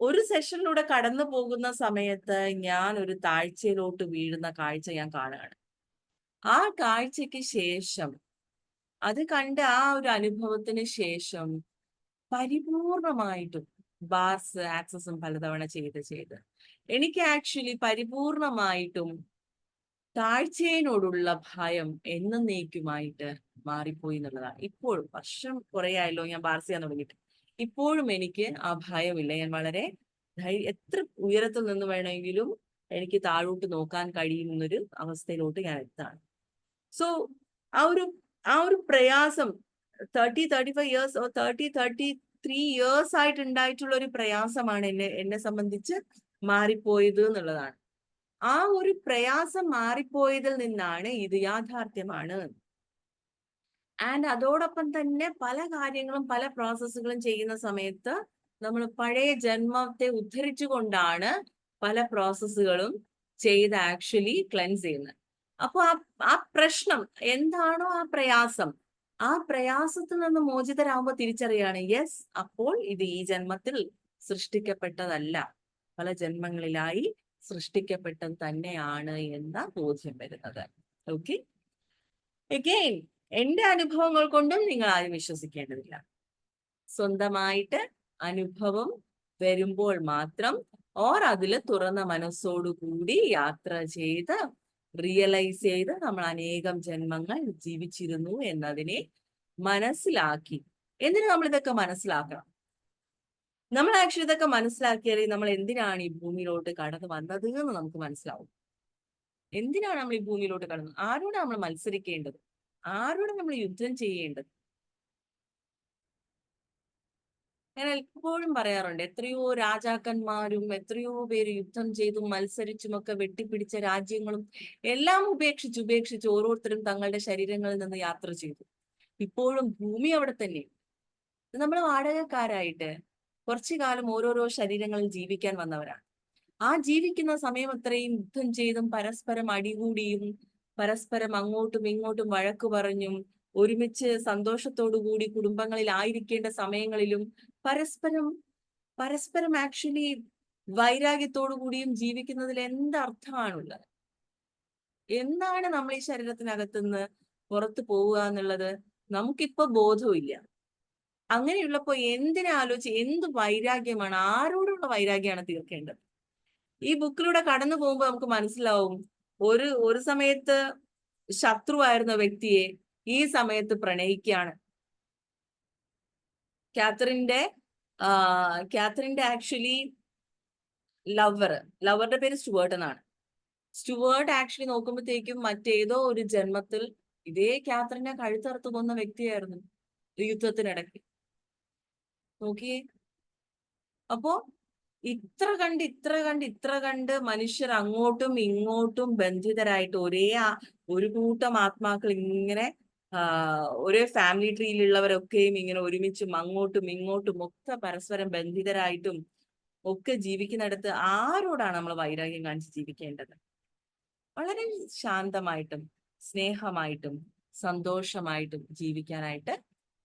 ഒരു സെഷനിലൂടെ കടന്നു പോകുന്ന സമയത്ത് ഞാൻ ഒരു താഴ്ചയിലോട്ട് വീഴുന്ന കാഴ്ച ഞാൻ കാണുകയാണ്. ആ കാഴ്ചയ്ക്ക് ശേഷം, അത് കണ്ട ആ ഒരു അനുഭവത്തിന് ശേഷം പരിപൂർണമായിട്ടും ബാർസ് ആക്സസും പലതവണ ചെയ്ത് എനിക്ക് ആക്ച്വലി പരിപൂർണമായിട്ടും താഴ്ചയോടുള്ള ഭയം എന്നേക്കുമായിട്ട് മാറിപ്പോയി എന്നുള്ളതാണ്. ഇപ്പോഴും വർഷം കുറെ ആയല്ലോ ഞാൻ ബാർസ് ചെയ്യാൻ തുടങ്ങിയിട്ട്, ഇപ്പോഴും എനിക്ക് ആ ഭയമില്ല. ഞാൻ വളരെ എത്ര ഉയരത്തിൽ നിന്ന് വേണമെങ്കിലും എനിക്ക് താഴോട്ട് നോക്കാൻ കഴിയുന്നൊരു അവസ്ഥയിലോട്ട് ഞാൻ എത്താണ്. സോ ആ ഒരു പ്രയാസം 35 ഇയേഴ്സ് 33 ഇയേഴ്സ് ആയിട്ട് ഉണ്ടായിട്ടുള്ള ഒരു പ്രയാസമാണ് എന്നെ സംബന്ധിച്ച് മാറിപ്പോയത് എന്നുള്ളതാണ്. ആ ഒരു പ്രയാസം മാറിപ്പോയതിൽ നിന്നാണ് ഇത് യാഥാർത്ഥ്യമാണ്. ആൻഡ് അതോടൊപ്പം തന്നെ പല കാര്യങ്ങളും പല പ്രോസസ്സുകളും ചെയ്യുന്ന സമയത്ത് നമ്മൾ പഴയ ജന്മത്തെ ഉദ്ധരിച്ചുകൊണ്ടാണ് പല പ്രോസസ്സുകളും ചെയ്ത് ആക്ച്വലി ക്ലെൻസ് ചെയ്യുന്നത്. അപ്പൊ ആ പ്രശ്നം എന്താണോ, ആ പ്രയാസത്തിൽ നിന്ന് മോചിതരാകുമ്പോൾ തിരിച്ചറിയാണ്, യെസ്, അപ്പോൾ ഇത് ഈ ജന്മത്തിൽ സൃഷ്ടിക്കപ്പെട്ടതല്ല, പല ജന്മങ്ങളിലായി സൃഷ്ടിക്കപ്പെട്ടത് തന്നെയാണ് എന്ന ബോധ്യം വരുന്നത്. ഓക്കെ, അഗെയിൻ എന്റെ അനുഭവങ്ങൾ കൊണ്ടും നിങ്ങൾ ആരും വിശ്വസിക്കേണ്ടതില്ല. സ്വന്തമായിട്ട് അനുഭവം വരുമ്പോൾ മാത്രം അതിൽ തുറന്ന മനസ്സോടുകൂടി യാത്ര ചെയ്ത് റിയലൈസ് ചെയ്ത് നമ്മൾ അനേകം ജന്മങ്ങൾ ജീവിച്ചിരുന്നു എന്നതിനെ മനസ്സിലാക്കി. എന്തിനു നമ്മൾ ഇതൊക്കെ മനസ്സിലാക്കണം? നമ്മൾ ആക്ച്വലി ഇതൊക്കെ മനസ്സിലാക്കിയാൽ നമ്മൾ എന്തിനാണ് ഈ ഭൂമിയിലോട്ട് കടന്നു വന്നത് എന്ന് നമുക്ക് മനസ്സിലാവും. എന്തിനാണ് നമ്മൾ ഈ ഭൂമിയിലോട്ട് കടന്നത്? ആരോടാണ് നമ്മൾ മത്സരിക്കേണ്ടത്? ആരോട് നമ്മൾ യുദ്ധം ചെയ്യേണ്ടത്? ഞാൻ എപ്പോഴും പറയാറുണ്ട്, എത്രയോ രാജാക്കന്മാരും എത്രയോ പേര് യുദ്ധം ചെയ്തും മത്സരിച്ചും ഒക്കെ വെട്ടിപ്പിടിച്ച രാജ്യങ്ങളും എല്ലാം ഉപേക്ഷിച്ച് ഓരോരുത്തരും തങ്ങളുടെ ശരീരങ്ങളിൽ നിന്ന് യാത്ര ചെയ്തു. ഇപ്പോഴും ഭൂമി അവിടെ തന്നെ. നമ്മൾ വാടകക്കാരായിട്ട് കുറച്ചു കാലം ഓരോരോ ശരീരങ്ങളിൽ ജീവിക്കാൻ വന്നവരാണ്. ആ ജീവിക്കുന്ന സമയം അത്രയും യുദ്ധം ചെയ്തും പരസ്പരം അടികൂടിയും പരസ്പരം അങ്ങോട്ടും ഇങ്ങോട്ടും വഴക്കു പറഞ്ഞും ഒരുമിച്ച് സന്തോഷത്തോടു കൂടി കുടുംബങ്ങളിൽ ആയിരിക്കേണ്ട സമയങ്ങളിലും പരസ്പരം ആക്ച്വലി വൈരാഗ്യത്തോടു കൂടിയും ജീവിക്കുന്നതിൽ എന്തർത്ഥമാണുള്ളത്? എന്താണ് നമ്മൾ ഈ ശരീരത്തിനകത്തുനിന്ന് പുറത്തു പോവുക എന്നുള്ളത് നമുക്കിപ്പോ ബോധമില്ല. അങ്ങനെയുള്ളപ്പോ എന്ത് വൈരാഗ്യമാണ്, ആരോടുള്ള വൈരാഗ്യമാണ് തീർക്കേണ്ടത്? ഈ ബുക്കിലൂടെ കടന്നു പോകുമ്പോൾ നമുക്ക് മനസ്സിലാവും, ഒരു സമയത്ത് ശത്രുവായിരുന്ന വ്യക്തിയെ ഈ സമയത്ത് പ്രണയിക്കുകയാണ്. കാത്തറിന്റെ ആക്ച്വലി ലവറുടെ പേര് സ്റ്റുവേർട്ട് എന്നാണ്. സ്റ്റുവേർട്ട് ആക്ച്വലി നോക്കുമ്പോഴത്തേക്കും മറ്റേതോ ഒരു ജന്മത്തിൽ ഇതേ കാത്തറിനെ കഴുത്തറുത്ത് കൊന്ന വ്യക്തിയായിരുന്നു യുദ്ധത്തിനിടയ്ക്ക്. നോക്കിയേ, അപ്പോ ഇത്ര കണ്ട് മനുഷ്യർ അങ്ങോട്ടും ഇങ്ങോട്ടും ബന്ധിതരായിട്ട് ഒരു കൂട്ടം ആത്മാക്കൾ ഇങ്ങനെ ഒരേ ഫാമിലി ട്രീയിലുള്ളവരൊക്കെയും ഇങ്ങനെ ഒരുമിച്ചും അങ്ങോട്ടും ഇങ്ങോട്ടും ഒക്കെ പരസ്പരം ബന്ധിതരായിട്ടും ഒക്കെ ജീവിക്കുന്നിടത്ത് ആരോടാണ് നമ്മൾ വൈരാഗ്യം കാണിച്ച് ജീവിക്കേണ്ടത്? വളരെ ശാന്തമായിട്ടും സ്നേഹമായിട്ടും സന്തോഷമായിട്ടും ജീവിക്കാനായിട്ട്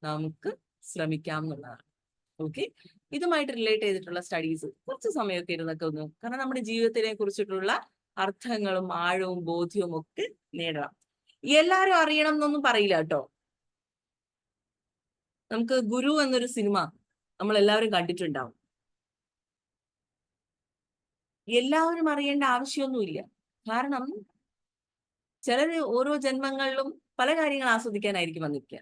നമുക്ക് ശ്രമിക്കാം എന്നുള്ളതാണ്. ഓക്കെ, ഇതുമായിട്ട് റിലേറ്റ് ചെയ്തിട്ടുള്ള സ്റ്റഡീസ് കുറച്ച് സമയമൊക്കെ ഇരുന്നൊക്കെ കാരണം നമ്മുടെ ജീവിതത്തിനെ കുറിച്ചിട്ടുള്ള അർത്ഥങ്ങളും ആഴവും ബോധ്യവും ഒക്കെ നേടണം. എല്ലാരും അറിയണം എന്നൊന്നും പറയില്ല കേട്ടോ. നമുക്ക് ഗുരു എന്നൊരു സിനിമ നമ്മൾ എല്ലാവരും കണ്ടിട്ടുണ്ടാവും. എല്ലാവരും അറിയേണ്ട ആവശ്യമൊന്നുമില്ല. കാരണം ചിലര് ഓരോ ജന്മങ്ങളിലും പല കാര്യങ്ങൾ ആസ്വദിക്കാനായിരിക്കും വന്നിരിക്കുക.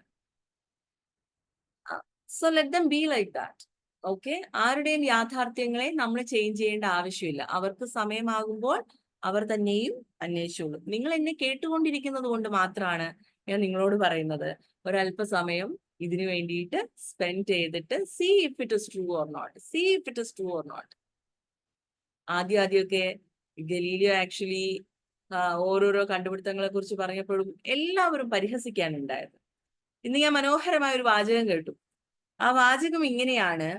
So let them be like that. Okay, ആരുടെയും യാഥാർത്ഥ്യങ്ങളെ നമ്മൾ ചേഞ്ച് ചെയ്യേണ്ട ആവശ്യമില്ല. അവർക്ക് സമയമാകുമ്പോൾ അവർ തന്നെയും അന്വേഷിച്ചോളൂ. നിങ്ങൾ എന്നെ കേട്ടുകൊണ്ടിരിക്കുന്നത് കൊണ്ട് മാത്രമാണ് ഞാൻ നിങ്ങളോട് പറയുന്നത്, ഒരല്പസമയം ഇതിനു വേണ്ടിയിട്ട് സ്പെൻഡ് ചെയ്തിട്ട് see if it is true or not, see if it is true or not. ആദ്യമൊക്കെ ഗലീലിയോ ആക്ച്വലി ഓരോരോ കണ്ടുപിടുത്തങ്ങളെ കുറിച്ച് പറഞ്ഞപ്പോഴും എല്ലാവരും പരിഹസിക്കാനുണ്ടായത്. ഇന്ന് ഞാൻ മനോഹരമായ ഒരു വാചകം കേട്ടു. ആ വാചകം ഇങ്ങനെയാണ്: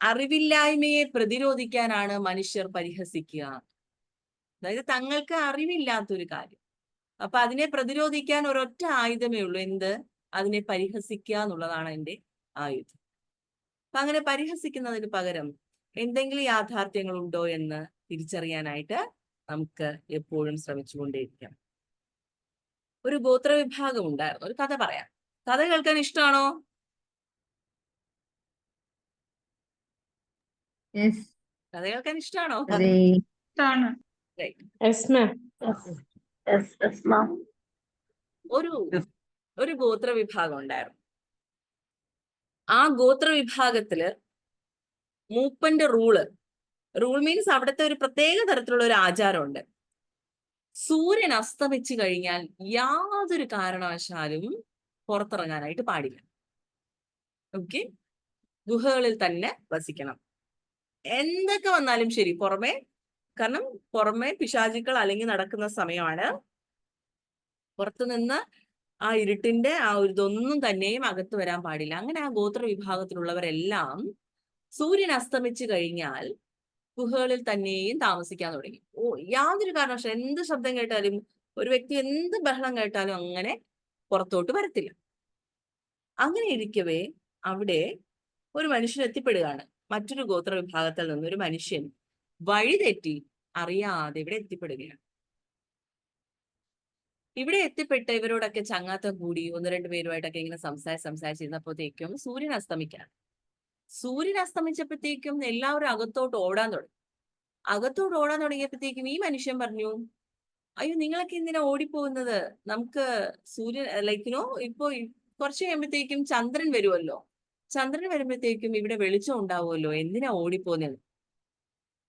അറിവില്ലായ്മയെ പ്രതിരോധിക്കാനാണ് മനുഷ്യർ പരിഹസിക്കുക. അതായത് തങ്ങൾക്ക് അറിവില്ലാത്തൊരു കാര്യം, അപ്പൊ അതിനെ പ്രതിരോധിക്കാൻ ഒരൊറ്റ ആയുധമേ ഉള്ളൂ. എന്ത്? അതിനെ പരിഹസിക്കുക എന്നുള്ളതാണ് അതിന്റെ ആയുധം. അപ്പൊ അങ്ങനെ പരിഹസിക്കുന്നതിന് പകരം എന്തെങ്കിലും യാഥാർത്ഥ്യങ്ങൾ ഉണ്ടോ എന്ന് തിരിച്ചറിയാനായിട്ട് നമുക്ക് എപ്പോഴും ശ്രമിച്ചുകൊണ്ടേയിരിക്കാം. ഒരു ഗോത്രവിഭാഗം ഉണ്ടായിരുന്നു. ഒരു കഥ പറയാം. കഥ കേൾക്കാൻ ഇഷ്ടമാണോ? കഥ കേൾക്കാൻ ഇഷ്ടമാണോ? ഒരു ഗോത്രവിഭാഗം ഉണ്ടായിരുന്നു. ആ ഗോത്രവിഭാഗത്തില് മൂപ്പന്റെ റൂൾ മീൻസ് അവിടുത്തെ ഒരു പ്രത്യേക തരത്തിലുള്ള ഒരു ആചാരമുണ്ട്. സൂര്യൻ അസ്തമിച്ചു കഴിഞ്ഞാൽ യാതൊരു കാരണവശാലും പുറത്തിറങ്ങാനായിട്ട് പാടില്ല. ഓക്കെ, ഗുഹകളിൽ തന്നെ വസിക്കണം. എന്തൊക്കെ വന്നാലും ശരി, കാരണം പുറമെ പിശാചുക്കൾ അല്ലെങ്കിൽ നടക്കുന്ന സമയമാണ്. പുറത്തുനിന്ന് ആ ഇരുട്ടിന്റെ ആ ഒരു ഇതൊന്നും തന്നെയും അകത്ത് വരാൻ പാടില്ല. അങ്ങനെ ആ ഗോത്ര വിഭാഗത്തിലുള്ളവരെല്ലാം സൂര്യൻ അസ്തമിച്ചു കഴിഞ്ഞാൽ ഗുഹകളിൽ തന്നെയും താമസിക്കാൻ തുടങ്ങി. യാതൊരു കാരണവശാലും എന്ത് ശബ്ദം കേട്ടാലും, ഒരു വ്യക്തി എന്ത് ബഹളം കേട്ടാലും അങ്ങനെ പുറത്തോട്ട് വരത്തില്ല. അങ്ങനെ ഇരിക്കവേ അവിടെ ഒരു മനുഷ്യൻ എത്തിപ്പെടുകയാണ്. മറ്റൊരു ഗോത്ര വിഭാഗത്തിൽ നിന്ന് ഒരു മനുഷ്യൻ വഴിതെറ്റി അറിയാതെ ഇവിടെ എത്തിപ്പെടുകയാണ്. ഇവിടെ എത്തിപ്പെട്ട് ഇവരോടൊക്കെ ചങ്ങാത്തം കൂടി ഒന്ന് രണ്ട് പേരുമായിട്ടൊക്കെ ഇങ്ങനെ സംസാരിച്ചിരുന്നപ്പോഴത്തേക്കും സൂര്യൻ അസ്തമിക്കാണ്. സൂര്യൻ അസ്തമിച്ചപ്പോഴത്തേക്കും എല്ലാവരും അകത്തോട്ട് ഓടാൻ തുടങ്ങിയപ്പോഴത്തേക്കും ഈ മനുഷ്യൻ പറഞ്ഞു, അയ്യോ നിങ്ങളൊക്കെ എന്തിനാ ഓടിപ്പോകുന്നത്? നമുക്ക് സൂര്യൻ ഇപ്പൊ കുറച്ച് കഴിയുമ്പോഴത്തേക്കും ചന്ദ്രൻ വരുമല്ലോ. ചന്ദ്രൻ വരുമ്പോഴത്തേക്കും ഇവിടെ വെളിച്ചം ഉണ്ടാവുമല്ലോ, എന്തിനാ ഓടിപ്പോകുന്നത്?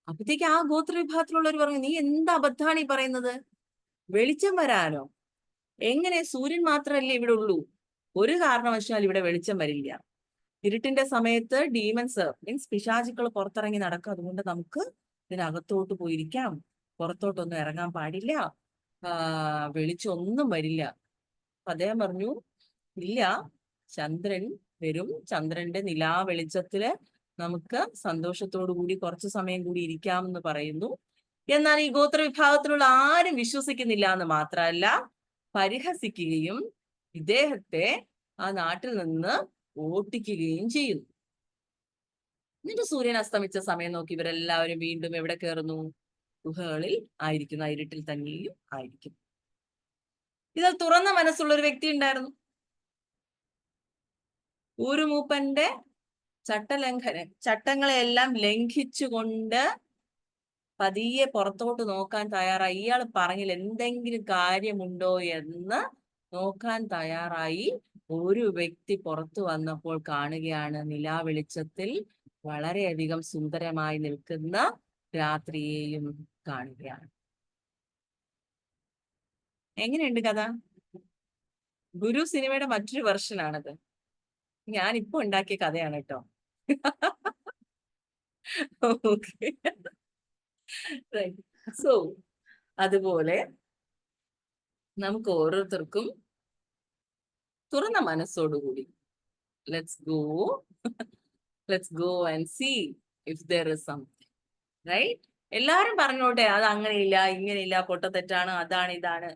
അപ്പത്തേക്ക് ആ ഗോത്ര വിഭാഗത്തിലുള്ളവർ പറഞ്ഞു, നീ എന്താ അബദ്ധാണ് ഈ പറയുന്നത്? വെളിച്ചം വരാനോ? എങ്ങനെ? സൂര്യൻ മാത്രമല്ലേ ഇവിടെ ഉള്ളൂ, ഒരു കാരണവശാൽ ഇവിടെ വെളിച്ചം വരില്ല. ഇരുട്ടിന്റെ സമയത്ത് ഡീമൻസ് മീൻസ് പിശാചുക്കൾ പുറത്തിറങ്ങി നടക്കും. അതുകൊണ്ട് നമുക്ക് ഇതിനകത്തോട്ട് പോയിരിക്കാം, പുറത്തോട്ടൊന്നും ഇറങ്ങാൻ പാടില്ല, വെളിച്ചം ഒന്നും വരില്ല. അപ്പൊ അദ്ദേഹം പറഞ്ഞു, ഇല്ല, ചന്ദ്രൻ വരും. ചന്ദ്രന്റെ നിലാ വെളിച്ചത്തില് നമുക്ക് സന്തോഷത്തോടു കൂടി കുറച്ചു സമയം കൂടി ഇരിക്കാമെന്ന് പറയുന്നു. എന്നാൽ ഈ ഗോത്ര വിഭാഗത്തിലുള്ള ആരും വിശ്വസിക്കുന്നില്ല എന്ന് മാത്രമല്ല, പരിഹസിക്കുകയും ഇദ്ദേഹത്തെ ആ നാട്ടിൽ നിന്ന് ഓട്ടിക്കുകയും ചെയ്യുന്നു. എന്നിട്ട് സൂര്യൻ അസ്തമിച്ച സമയം നോക്കി ഇവരെല്ലാവരും വീണ്ടും എവിടെ കയറുന്നു? ഗുഹകളിൽ ആയിരിക്കുന്നു, ആ ഇരുട്ടിൽ തന്നെയും ആയിരിക്കും. ഇതിൽ തുറന്ന മനസ്സുള്ള ഒരു വ്യക്തി ഉണ്ടായിരുന്നു. ഊരുമൂപ്പന്റെ ചട്ടങ്ങളെല്ലാം ലംഘിച്ചുകൊണ്ട് പതിയെ പുറത്തോട്ട് നോക്കാൻ തയ്യാറായി. ഇയാൾ പറഞ്ഞില്ല എന്തെങ്കിലും കാര്യമുണ്ടോ എന്ന് നോക്കാൻ തയ്യാറായി ഒരു വ്യക്തി പുറത്തു വന്നപ്പോൾ കാണുകയാണ്, നിലാവെളിച്ചത്തിൽ വളരെയധികം സുന്ദരമായി നിൽക്കുന്ന രാത്രിയെയും കാണുകയാണ്. എങ്ങനെയുണ്ട് കഥ? ഗുരു സിനിമയുടെ മറ്റൊരു വെർഷനാണത്. ഞാനിപ്പോ ഉണ്ടാക്കിയ കഥയാണ് കേട്ടോ. ഓക്കെ, സോ അതുപോലെ നമുക്ക് ഓരോരുത്തർക്കും തുറന്ന മനസ്സോടുകൂടി let's go and see if there is something, right? എല്ലാരും പറഞ്ഞോട്ടെ, അത് അങ്ങനെയില്ല ഇങ്ങനെയില്ല, പൊട്ടത്തെറ്റാണ്, അതാണ് ഇതാണ്.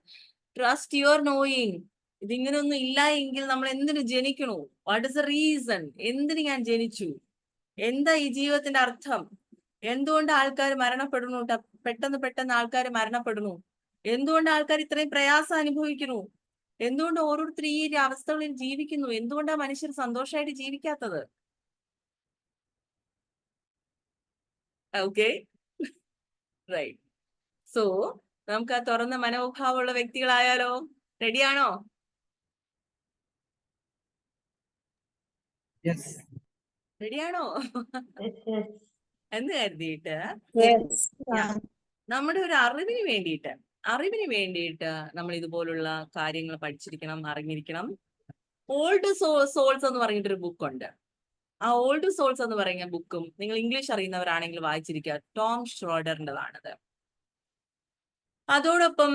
Trust your knowing. ഇതിങ്ങനൊന്നും ഇല്ല എങ്കിൽ നമ്മൾ എന്തിനു ജനിക്കണു? What is the reason? എന്തിന് ഞാൻ ജനിച്ചു? എന്താ ഈ ജീവിതത്തിന്റെ അർത്ഥം? എന്തുകൊണ്ട് ആൾക്കാർ മരണപ്പെടുന്നു? പെട്ടെന്ന് ആൾക്കാർ മരണപ്പെടുന്നു. എന്തുകൊണ്ട് ആൾക്കാർ ഇത്രയും പ്രയാസം അനുഭവിക്കുന്നു? എന്തുകൊണ്ട് ഓരോരുത്തർ ഈ അവസ്ഥകളിൽ ജീവിക്കുന്നു? എന്തുകൊണ്ടാണ് മനുഷ്യർ സന്തോഷമായിട്ട് ജീവിക്കാത്തത്? Okay, right. സോ നമുക്ക് ആ തുറന്ന മനോഭാവമുള്ള വ്യക്തികളായാലോ? റെഡിയാണോ? റെഡിയാണോ? Yes, yes. എന്ന് കരുതിയിട്ട് Yes, Yeah. നമ്മുടെ ഒരു അറിവിന് വേണ്ടിയിട്ട് നമ്മൾ ഇതുപോലുള്ള കാര്യങ്ങൾ പഠിച്ചിരിക്കണം, അറിഞ്ഞിരിക്കണം. ഓൾഡ് സോൾസ് എന്ന് പറഞ്ഞിട്ടൊരു ബുക്കുണ്ട്. ആ ഓൾഡ് സോൾസ് എന്ന് പറയുന്ന ബുക്കും നിങ്ങൾ ഇംഗ്ലീഷ് അറിയുന്നവരാണെങ്കിൽ വായിച്ചിരിക്കുക. ടോം ഷ്രോഡറിൻ്റെതാണത്. അതോടൊപ്പം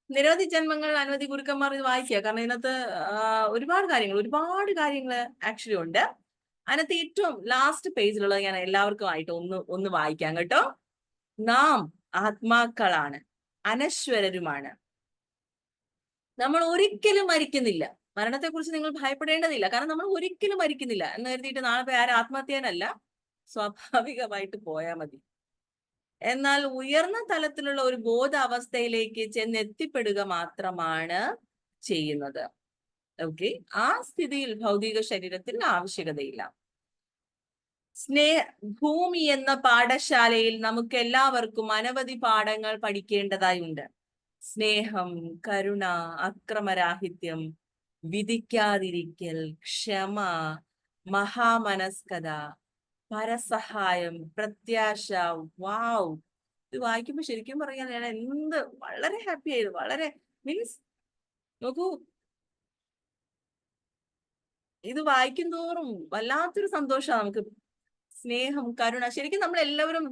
നിരവധി ജന്മങ്ങൾ അനവധി ഗുരുക്കന്മാർ ഇത് വായിക്കുക. കാരണം ഇതിനകത്ത് ഒരുപാട് കാര്യങ്ങൾ ആക്ച്വലി ഉണ്ട്. അതിനകത്ത് ഏറ്റവും ലാസ്റ്റ് പേജിലുള്ളത് ഞാൻ എല്ലാവർക്കും ആയിട്ട് ഒന്ന് വായിക്കാം കേട്ടോ. നാം ആത്മാക്കളാണ്, അനശ്വരരുമാണ്. നമ്മൾ ഒരിക്കലും മരിക്കുന്നില്ല. മരണത്തെക്കുറിച്ച് നിങ്ങൾ ഭയപ്പെടേണ്ടതില്ല. കാരണം നമ്മൾ ഒരിക്കലും മരിക്കുന്നില്ല എന്ന് കരുതിയിട്ട് നാളെ പോയി ആരും ആത്മഹത്യ ചെയ്യാനല്ല, സ്വാഭാവികമായിട്ട് പോയാൽ മതി. എന്നാൽ ഉയർന്ന തലത്തിലുള്ള ഒരു ബോധാവസ്ഥയിലേക്ക് ചെന്നെത്തിപ്പെടുക മാത്രമാണ് ചെയ്യുന്നത്. ഓക്കെ, ആ സ്ഥിതിയിൽ ഭൗതിക ശരീരത്തിന് ആവശ്യകതയില്ല. ഭൂമി എന്ന പാഠശാലയിൽ നമുക്ക് എല്ലാവർക്കും അനവധി പാഠങ്ങൾ പഠിക്കേണ്ടതായുണ്ട്. സ്നേഹം, കരുണ, അക്രമരാഹിത്യം, വിധിക്കാതിരിക്കൽ, ക്ഷമ, മഹാമനസ്കത, പരസഹായം, പ്രത്യാശ. വാവ്, ഇത് വായിക്കുമ്പോ ശരിക്കും പറയാൻ ഞാൻ വളരെ ഹാപ്പി ആയത്. വളരെ മീൻസ് നോക്കൂ, ഇത് വായിക്കും തോറും വല്ലാത്തൊരു സന്തോഷമാണ് നമുക്ക്. സ്നേഹം, കരുണ, ശരിക്കും നമ്മൾ എല്ലാവരും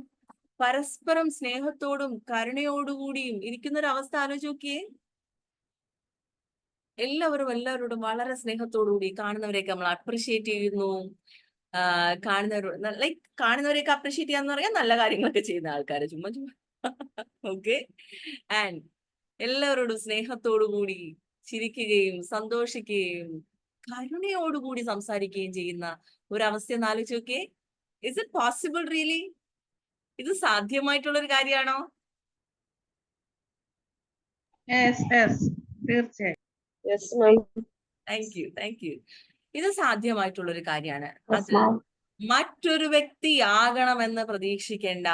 പരസ്പരം സ്നേഹത്തോടും കരുണയോടുകൂടിയും ഇരിക്കുന്ന ഒരു അവസ്ഥ ആലോചിച്ച് നോക്കിയേ. എല്ലാവരോടും വളരെ സ്നേഹത്തോടുകൂടി കാണുന്നവരെയൊക്കെ നമ്മൾ അപ്രിഷിയേറ്റ് ചെയ്യുന്നു. കാണുന്നവരെയൊക്കെ അപ്രിഷിയേറ്റ് ചെയ്യാന്ന് പറയാൻ നല്ല കാര്യങ്ങളൊക്കെ ചെയ്യുന്ന ആൾക്കാര് ചുമ്മാ ഓക്കെ. ആൻഡ് എല്ലാവരോടും സ്നേഹത്തോടു കൂടി ചിരിക്കുകയും സന്തോഷിക്കുകയും കരുണയോടുകൂടി സംസാരിക്കുകയും ചെയ്യുന്ന ഒരവസ്ഥ ഒന്ന് ആലോചിച്ച് നോക്കിയേ. Is it possible really? ഇത് സാധ്യമായിട്ടുള്ള ഒരു കാര്യമാണോ? തീർച്ചയായും. Thank you. ഇത് സാധ്യമായിട്ടുള്ള ഒരു കാര്യമാണ്. അത് മറ്റൊരു വ്യക്തി ആകണമെന്ന് പ്രതീക്ഷിക്കേണ്ട.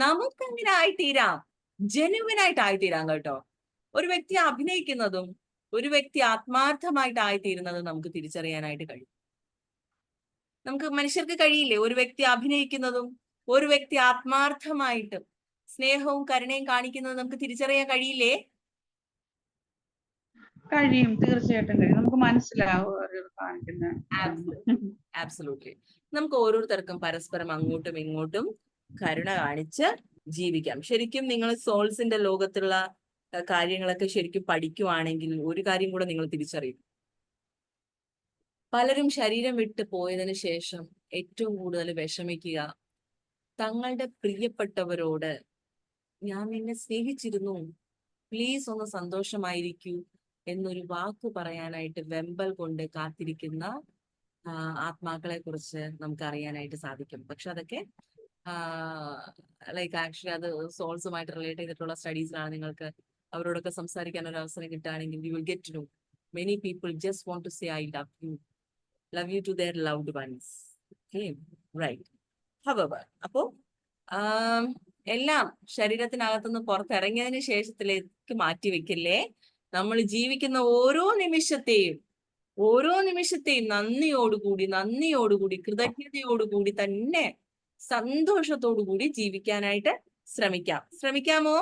നമുക്കങ്ങനെ ആയിത്തീരാം, ജെന്യുവൻ ആയിട്ട് ആയിത്തീരാം കേട്ടോ. ഒരു വ്യക്തി അഭിനയിക്കുന്നതും ഒരു വ്യക്തി ആത്മാർത്ഥമായിട്ട് ആയിത്തീരുന്നതും നമുക്ക് തിരിച്ചറിയാനായിട്ട് കഴിയും. നമുക്ക് മനുഷ്യർക്ക് കഴിയില്ലേ? ഒരു വ്യക്തി അഭിനയിക്കുന്നതും ഒരു വ്യക്തി ആത്മാർത്ഥമായിട്ടും സ്നേഹവും കരുണയും കാണിക്കുന്നതും നമുക്ക് തിരിച്ചറിയാൻ കഴിയില്ലേ? കഴിയും, തീർച്ചയായിട്ടും കഴിയും. നമുക്ക് മനസ്സിലാവും കാണിക്കുന്ന. ആബ്സല്യൂട്ട്ലി. നമുക്ക് ഓരോരുത്തർക്കും പരസ്പരം അങ്ങോട്ടും ഇങ്ങോട്ടും കരുണ കാണിച്ച് ജീവിക്കാം. ശരിക്കും നിങ്ങൾ സോൾസിന്റെ ലോകത്തുള്ള കാര്യങ്ങളൊക്കെ ശരിക്കും പഠിക്കുവാണെങ്കിൽ ഒരു കാര്യം കൂടെ നിങ്ങൾ തിരിച്ചറിയും. പലരും ശരീരം വിട്ട് പോയതിനു ശേഷം ഏറ്റവും കൂടുതൽ വിഷമിക്കുക തങ്ങളുടെ പ്രിയപ്പെട്ടവരോട് ഞാൻ നിന്നെ സ്നേഹിച്ചിരുന്നു, പ്ലീസ് ഒന്ന് സന്തോഷമായിരിക്കൂ എന്നൊരു വാക്ക് പറയാനായിട്ട് വെമ്പൽ കൊണ്ട് കാത്തിരിക്കുന്ന ആത്മാക്കളെ കുറിച്ച് നമുക്ക് അറിയാനായിട്ട് സാധിക്കും. പക്ഷെ അതൊക്കെ ആക്ച്വലി അത് സോൾസുമായിട്ട് റിലേറ്റ് ചെയ്തിട്ടുള്ള സ്റ്റഡീസിലാണ്. നിങ്ങൾക്ക് അവരോടൊക്കെ സംസാരിക്കാൻ ഒരു അവസരം കിട്ടുകയാണെങ്കിൽ you will get to know many people just want to say I love you to their loved ones. Okay, right. However, അപ്പോ എല്ലാം ശരീരത്തിനകത്തുനിന്ന് പുറത്തിറങ്ങിയതിന് ശേഷത്തിലേക്ക് മാറ്റി വെക്കില്ലേ. നമ്മൾ ജീവിക്കുന്ന ഓരോ നിമിഷത്തെയും നന്ദിയോടുകൂടി കൃതജ്ഞതയോടുകൂടി തന്നെ സന്തോഷത്തോടുകൂടി ജീവിക്കാനായിട്ട് ശ്രമിക്കാമോ?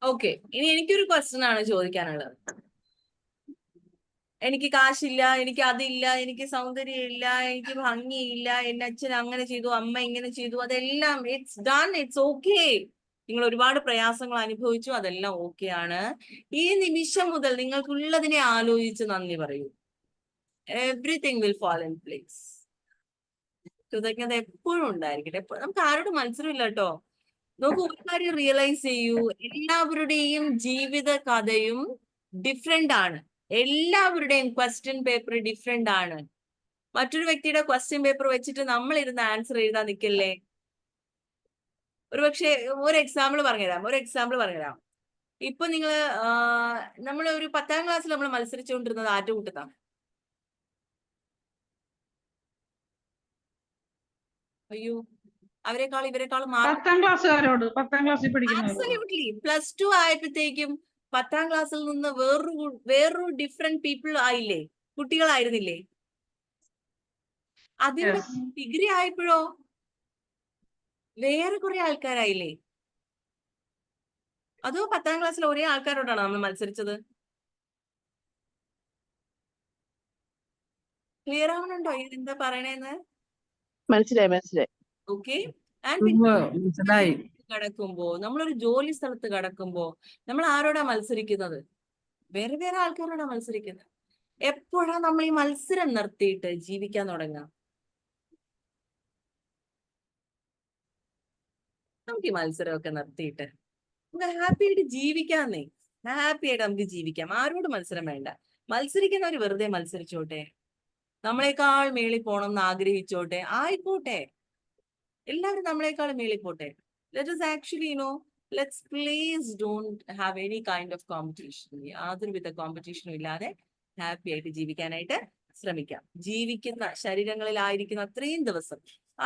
ഓക്കെ, ഇനി എനിക്കൊരു ക്വസ്റ്റ്യൻ ആണ് ചോദിക്കാനുള്ളത്. എനിക്ക് കാശില്ല, എനിക്ക് അതില്ല, എനിക്ക് സൗന്ദര്യമില്ല, എനിക്ക് ഭംഗിയില്ല, എന്റെ അച്ഛൻ അങ്ങനെ ചെയ്തു, അമ്മ ഇങ്ങനെ ചെയ്തു, അതെല്ലാം ഇറ്റ്സ് ഡൺ, ഇറ്റ്സ് ഓക്കെ. നിങ്ങൾ ഒരുപാട് പ്രയാസങ്ങൾ അനുഭവിച്ചു, അതെല്ലാം ഓക്കെ ആണ്. ഈ നിമിഷം മുതൽ നിങ്ങൾക്കുള്ളതിനെ ആലോചിച്ച് നന്ദി പറയൂ. Everything will fall in place. കൃതജ്ഞത എപ്പോഴും ഉണ്ടായിരിക്കട്ടെ. നമുക്ക് ആരോടും മത്സരമില്ല കേട്ടോ. നോക്കൂ, ഒരു കാര്യം റിയലൈസ് ചെയ്യൂ, എല്ലാവരുടെയും ജീവിത കഥയും ഡിഫറെന്റ് ആണ്. എല്ലാവരുടെയും ക്വസ്റ്റ്യൻ പേപ്പർ ഡിഫറെന്റ് ആണ്. മറ്റൊരു വ്യക്തിയുടെ ക്വസ്റ്റ്യൻ പേപ്പർ വെച്ചിട്ട് നമ്മൾ ഇരുന്ന് ആൻസർ എഴുതാൻ നിൽക്കല്ലേ. ഒരുപക്ഷെ ഒരു എക്സാമ്പിൾ പറഞ്ഞുതരാം. ഇപ്പൊ നിങ്ങൾ നമ്മൾ ഒരു 10ാം ക്ലാസ്സിൽ നമ്മൾ മത്സരിച്ചുകൊണ്ടിരുന്നത് ആറ്റുകൂട്ടത്താണ്. അയ്യോ, അവരെക്കാൾ ഇവരെക്കാൾ മാർക്ക് 10ാം ക്ലാസ്സുകാരോട് 10ാം ക്ലാസ്സിൽ പഠിക്കുന്നവരോട് ആബ്സല്യൂട്ട്ലി +2 ആയപ്പോഴത്തേക്കും 10ാം ക്ലാസ്സിൽ നിന്ന് വേറൊരു ഡിഫറെന്റ് പീപ്പിൾ ആയില്ലേ, കുട്ടികളായിരുന്നില്ലേ? അതിന്റെ യെസ് ഡിഗ്രി ആയപ്പോഴോ വേറെ കുറെ ആൾക്കാരായില്ലേ? അതോ 10ാം ക്ലാസ്സിൽ ഒരേ ആൾക്കാരോടാണോ നമ്മൾ മത്സരിച്ചത്? ക്ലിയർ ആവണുണ്ടോ എന്താ പറയണേന്ന്? മനസ്സിലായി. ഓക്കെ. ആൻഡ് മനസ്സിലായി. കടക്കുമ്പോ, നമ്മളൊരു ജോലി സ്ഥലത്ത് കടക്കുമ്പോ നമ്മൾ ആരോടാ മത്സരിക്കുന്നത്? വേറെ വേറെ ആൾക്കാരോടാ മത്സരിക്കുന്നത്. എപ്പോഴാ നമ്മൾ ഈ മത്സരം നിർത്തിയിട്ട് ജീവിക്കാൻ തുടങ്ങുക? നമുക്ക് ഈ മത്സരമൊക്കെ നിർത്തിയിട്ട് നമുക്ക് ഹാപ്പി ആയിട്ട് ജീവിക്കാന്നേ. ഹാപ്പി ആയിട്ട് നമുക്ക് ജീവിക്കാം. ആരോട് മത്സരം വേണ്ട. മത്സരിക്കുന്നവർ വെറുതെ മത്സരിച്ചോട്ടെ, നമ്മളെക്കാൾ മേളിൽ പോണം എന്ന് ആഗ്രഹിച്ചോട്ടെ, ആയിക്കോട്ടെ. എല്ലാവരും നമ്മളെക്കാൾ മേളിൽ പോട്ടെ. Let us actually let's please don't have any kind of competition. യാതൊരുവിധ കോമ്പറ്റീഷനും ഇല്ലാതെ ഹാപ്പി ആയിട്ട് ജീവിക്കാനായിട്ട് ശ്രമിക്കാം. ജീവിക്കുന്ന ശരീരങ്ങളിലായിരിക്കുന്ന അത്രയും ദിവസം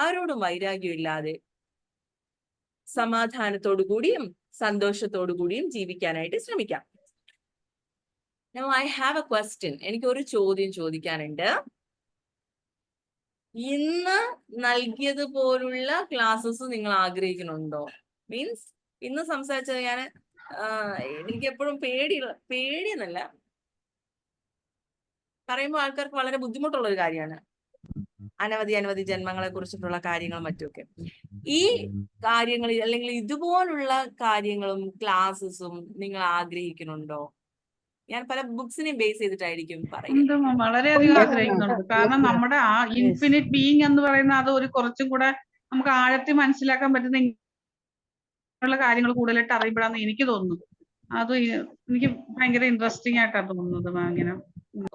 ആരോടും വൈരാഗ്യം ഇല്ലാതെ സമാധാനത്തോടു കൂടിയും സന്തോഷത്തോടു കൂടിയും ജീവിക്കാനായിട്ട് ശ്രമിക്കാം. Now I have a question. എനിക്ക് ഒരു ചോദ്യം ചോദിക്കാനുണ്ട്. ഇന്ന് നൽകിയതുപോലുള്ള ക്ലാസ്സസ് നിങ്ങൾ ആഗ്രഹിക്കുന്നുണ്ടോ? മീൻസ് ഇന്ന് സംസാരിച്ചത് എനിക്ക് എപ്പോഴും പേടിയെന്നല്ല, പറയുമ്പോൾ ആൾക്കാർക്ക് വളരെ ബുദ്ധിമുട്ടുള്ള ഒരു കാര്യമാണ്. അനവധി ജന്മങ്ങളെ കുറിച്ചിട്ടുള്ള കാര്യങ്ങളും മറ്റുമൊക്കെ. ഈ കാര്യങ്ങളിൽ അല്ലെങ്കിൽ ഇതുപോലുള്ള കാര്യങ്ങളും ക്ലാസ്സസും നിങ്ങൾ ആഗ്രഹിക്കുന്നുണ്ടോ? ഞാൻ പല ബുക്സിനെയും ബേസ് ചെയ്തിട്ടായിരിക്കും പറയുക. വളരെയധികം ആഗ്രഹിക്കുന്നുണ്ട്. കാരണം നമ്മുടെ ആ ഇൻഫിനിറ്റ് ബീയിങ് എന്ന് പറയുന്ന അത് ഒരു കുറച്ചും കൂടെ നമുക്ക് ആഴത്തിൽ മനസ്സിലാക്കാൻ പറ്റുന്ന ഇങ്ങനെയുള്ള കാര്യങ്ങൾ കൂടുതലായിട്ട് അറിയപ്പെടാന്ന് എനിക്ക് തോന്നുന്നു. അത് എനിക്ക് ഭയങ്കര ഇൻട്രസ്റ്റിംഗ് ആയിട്ടാണ് തോന്നുന്നത്. അങ്ങനെ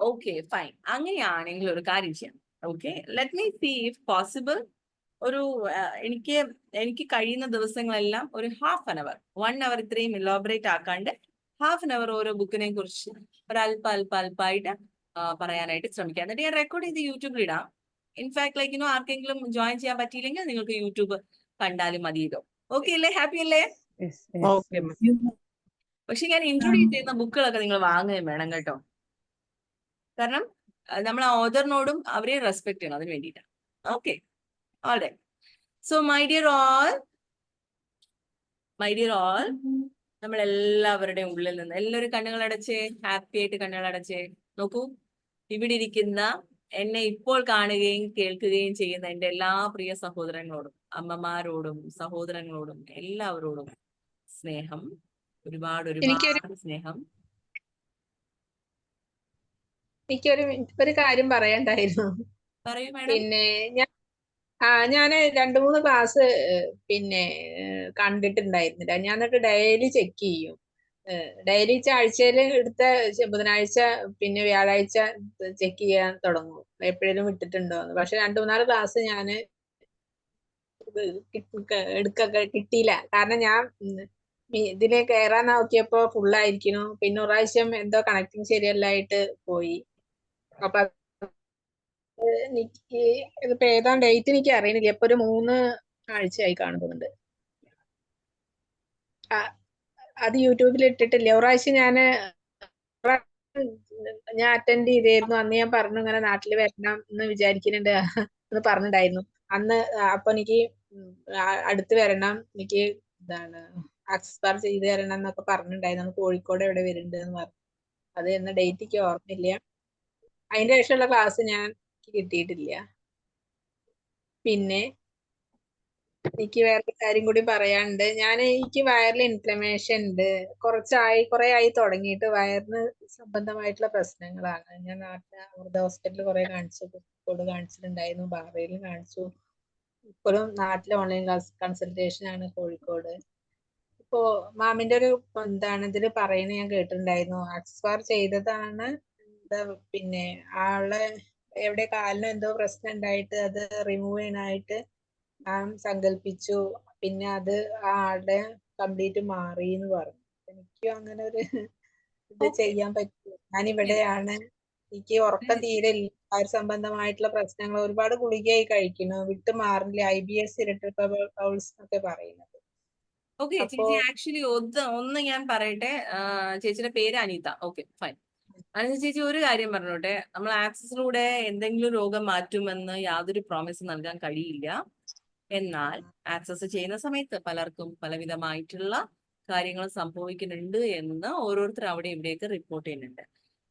ഓക്കെ ഫൈൻ. അങ്ങനെയാണെങ്കിൽ ഒരു കാര്യം ചെയ്യാം. Okay, let me see if possible. എനിക്ക് കഴിയുന്ന ദിവസങ്ങളെല്ലാം ഒരു ½ an hour 1 hour ഇത്രയും ഇലോബറേറ്റ് ആക്കാണ്ട് ½ an hour ഓരോ ബുക്കിനെ കുറിച്ച് അല്പായിട്ട് പറയാനായിട്ട് ശ്രമിക്കാം. എന്നിട്ട് ഞാൻ റെക്കോർഡ് ചെയ്ത് യൂട്യൂബിൽ ഇടാം. ഇൻഫാക്ട് ആർക്കെങ്കിലും ജോയിൻ ചെയ്യാൻ പറ്റിയില്ലെങ്കിൽ നിങ്ങൾക്ക് യൂട്യൂബ് കണ്ടാലും മതിയല്ലോ. ഓക്കെ അല്ലേ? ഹാപ്പി അല്ലേ? പക്ഷെ ഞാൻ ഇൻട്രൊഡ്യൂസ് ചെയ്യുന്ന ബുക്കുകളൊക്കെ നിങ്ങൾ വാങ്ങുകയും വേണം കേട്ടോ. കാരണം നമ്മൾ ആ ഓതറിനോടും അവരെ റെസ്പെക്ട് ചെയ്യണം, അതിന് വേണ്ടിയിട്ടാണ്. Okay, alright. So my dear all, നമ്മൾ എല്ലാവരുടെയും ഉള്ളിൽ നിന്ന് എല്ലാവരും കണ്ണുകളടച്ചേ, ഹാപ്പി ആയിട്ട് കണ്ണുകളടച്ചേ. നോക്കൂ, ഇവിടെ ഇരിക്കുന്ന എന്നെ ഇപ്പോൾ കാണുകയും കേൾക്കുകയും ചെയ്യുന്ന എൻ്റെ എല്ലാ പ്രിയ സഹോദരങ്ങളോടും, അമ്മമാരോടും സഹോദരങ്ങളോടും എല്ലാവരോടും സ്നേഹം, ഒരുപാട് സ്നേഹം. എനിക്കൊരു കാര്യം പറയണ്ടായിരുന്നു. പറയൂ മാഡം. പിന്നെ ഞാൻ 2-3 ക്ലാസ് കണ്ടിട്ടുണ്ടായിരുന്നില്ല. ഞാൻ എന്നിട്ട് ഡെയിലി ചെക്ക് ചെയ്യും. ഡെയിലി ആഴ്ചയിൽ എടുത്ത ബുധനാഴ്ച പിന്നെ വ്യാഴാഴ്ച ചെക്ക് ചെയ്യാൻ തുടങ്ങും എപ്പോഴേലും വിട്ടിട്ടുണ്ടോ എന്ന്. പക്ഷെ 2-3 ക്ലാസ് ഞാൻ കിട്ടിയില്ല. കാരണം ഞാൻ ഇതിനെ കയറാൻ നോക്കിയപ്പോ ഫുള്ളായിരിക്കുന്നു. പിന്നെ ഒരു പ്രാവശ്യം എന്തോ കണക്റ്റിംഗ് ശരിയല്ലായിട്ട് പോയി. അപ്പൊ ഇതിപ്പോ ഏതാ ഡേറ്റ് എനിക്ക് അറിയണില്ല. ഇപ്പൊ ഒരു 3 ആഴ്ചയായി കാണുന്നുണ്ട്. അത് യൂട്യൂബിൽ ഇട്ടിട്ടില്ല. ഒരു പ്രാവശ്യം ഞാൻ അറ്റൻഡ് ചെയ്തായിരുന്നു. അന്ന് ഞാൻ പറഞ്ഞു ഇങ്ങനെ നാട്ടിൽ വരണം എന്ന് വിചാരിക്കുന്നുണ്ട് എന്ന് പറഞ്ഞിട്ടുണ്ടായിരുന്നു. അന്ന് അപ്പൊ എനിക്ക് അടുത്ത് വരണം, എനിക്ക് ആക്സസ് ബാർ ചെയ്ത് തരണം എന്നൊക്കെ പറഞ്ഞിട്ടുണ്ടായിരുന്നു. അന്ന് കോഴിക്കോട് എവിടെ വരുന്നുണ്ട് എന്ന് പറഞ്ഞു. അത് എന്ന ഡേറ്റ് എനിക്ക് ഓർമ്മയില്ല. അതിന്റെ ശേഷമുള്ള ക്ലാസ് ഞാൻ കിട്ടിയിട്ടില്ല. പിന്നെ എനിക്ക് വേറെ കാര്യം കൂടി പറയാനുണ്ട്. എനിക്ക് വയറിൽ ഇൻഫ്ലമേഷൻ ഉണ്ട്. കുറെ ആയി തുടങ്ങിയിട്ട്. വയറിന് സംബന്ധമായിട്ടുള്ള പ്രശ്നങ്ങളാണ്. ഞാൻ അമൃത ഹോസ്പിറ്റലിൽ കുറെ കാണിച്ചു, കോഴിക്കോട് കാണിച്ചിട്ടുണ്ടായിരുന്നു, ബാറയിലും കാണിച്ചു. ഇപ്പോഴും നാട്ടിലെ ഓൺലൈൻ കൺസൾട്ടേഷൻ ആണ് കോഴിക്കോട്. ഇപ്പോ മാമിന്റെ ഒരു ഇതില് പറയുന്നത് ഞാൻ കേട്ടിട്ടുണ്ടായിരുന്നു. ആക്സസ് ബാർ ചെയ്തതാണ്. പിന്നെ ആളെ എവിടെ കാലിന് എന്തോ പ്രശ്നം ഉണ്ടായിട്ട് അത് റിമൂവ് ചെയ്യാനായിട്ട് സങ്കല്പിച്ചു. പിന്നെ അത് ആ ആളുടെ കംപ്ലീറ്റ് മാറി എന്ന് പറഞ്ഞു. എനിക്കും അങ്ങനെ ഒരു ഇത് ചെയ്യാൻ പറ്റും. ഞാൻ ഇവിടെയാണ്. എനിക്ക് ഉറക്കം തീരെ ഇല്ല. വയർ സംബന്ധമായിട്ടുള്ള പ്രശ്നങ്ങൾ ഒരുപാട് ഗുളികയായി കഴിക്കുന്നു, വിട്ടു മാറുന്നില്ല. IBS, ഇറിറ്റബിൾ ബൗൾസ് എന്നൊക്കെ പറയുന്നത്. ഓക്കെ അപ്പോ ചേച്ചി, ആക്ച്വലി ഒന്ന് ഞാൻ പറയട്ടെ. ചേച്ചിയുടെ പേര് അനിത. Okay fine. അനിത ചേച്ചി ഒരു കാര്യം പറഞ്ഞോട്ടെ, നമ്മൾ ആക്സസിലൂടെ എന്തെങ്കിലും രോഗം മാറ്റുമെന്ന് യാതൊരു പ്രോമിസ് നൽകാൻ കഴിയില്ല. എന്നാൽ ആക്സസ് ചെയ്യുന്ന സമയത്ത് പലർക്കും പലവിധമായിട്ടുള്ള കാര്യങ്ങൾ സംഭവിക്കുന്നുണ്ട് എന്ന് ഓരോരുത്തർ അവിടെ ഇവിടെയൊക്കെ റിപ്പോർട്ട് ചെയ്യുന്നുണ്ട്.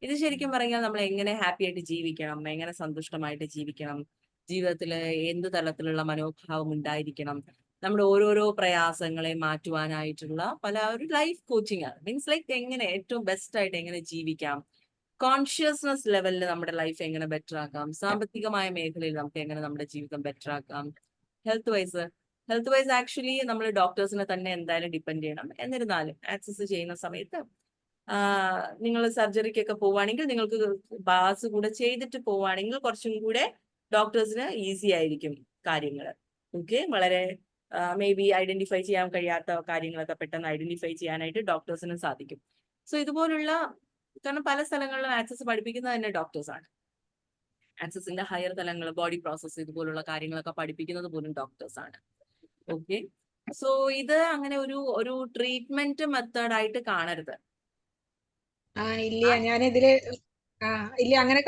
ഇത് ശരിക്കും പറഞ്ഞാൽ നമ്മൾ എങ്ങനെ ഹാപ്പി ആയിട്ട് ജീവിക്കണം, എങ്ങനെ സന്തുഷ്ടമായിട്ട് ജീവിക്കണം, ജീവിതത്തിൽ എന്ത് തരത്തിലുള്ള മനോഭാവം ഉണ്ടായിരിക്കണം, നമ്മുടെ ഓരോരോ പ്രയാസങ്ങളെ മാറ്റുവാനായിട്ടുള്ള ഒരു ലൈഫ് കോച്ചിങ് ആണ്. മീൻസ് ലൈക്ക് എങ്ങനെ ഏറ്റവും ബെസ്റ്റ് ആയിട്ട് എങ്ങനെ ജീവിക്കാം, കോൺഷ്യസ്നെസ് ലെവലിൽ നമ്മുടെ ലൈഫ് എങ്ങനെ ബെറ്റർ ആക്കാം, സാമ്പത്തികമായ മേഖലയിൽ നമുക്ക് എങ്ങനെ നമ്മുടെ ജീവിതം ബെറ്റർ ആക്കാം, ഹെൽത്ത് വൈസ് ആക്ച്വലി നമ്മൾ ഡോക്ടേഴ്സിനെ തന്നെ എന്തായാലും ഡിപ്പെൻഡ് ചെയ്യണം. എന്നിരുന്നാലും ആക്സസ് ചെയ്യുന്ന സമയത്ത് നിങ്ങൾ സർജറിക്കൊക്കെ പോവുകയാണെങ്കിൽ നിങ്ങൾക്ക് ബാസ് കൂടെ ചെയ്തിട്ട് പോവുകയാണെങ്കിൽ കുറച്ചും കൂടെ ഡോക്ടേഴ്സിന് ഈസി ആയിരിക്കും കാര്യങ്ങൾ. ഓക്കെ, വളരെ മേ ബി ഐഡന്റിഫൈ ചെയ്യാൻ കഴിയാത്ത കാര്യങ്ങളൊക്കെ പെട്ടെന്ന് ഐഡന്റിഫൈ ചെയ്യാനായിട്ട് ഡോക്ടേഴ്സിന് സാധിക്കും. സോ ഇതുപോലുള്ള, കാരണം പല സ്ഥലങ്ങളിലും ആക്സസ് പഠിപ്പിക്കുന്നത് തന്നെ ഡോക്ടേഴ്സാണ്. ആക്സസിന്റെ ഹയർ തലങ്ങൾ, ബോഡി പ്രോസസ്, ഇതുപോലുള്ള കാര്യങ്ങളൊക്കെ പഠിപ്പിക്കുന്നത് പോലും ഡോക്ടേഴ്സാണ്. ഓക്കെ, സോ ഇത് അങ്ങനെ ഒരു ട്രീറ്റ്മെന്റ് മെത്തേഡ് ആയിട്ട് കാണരുത്. ഇല്ല, ഞാനിതില് ഇല്ല അങ്ങനെ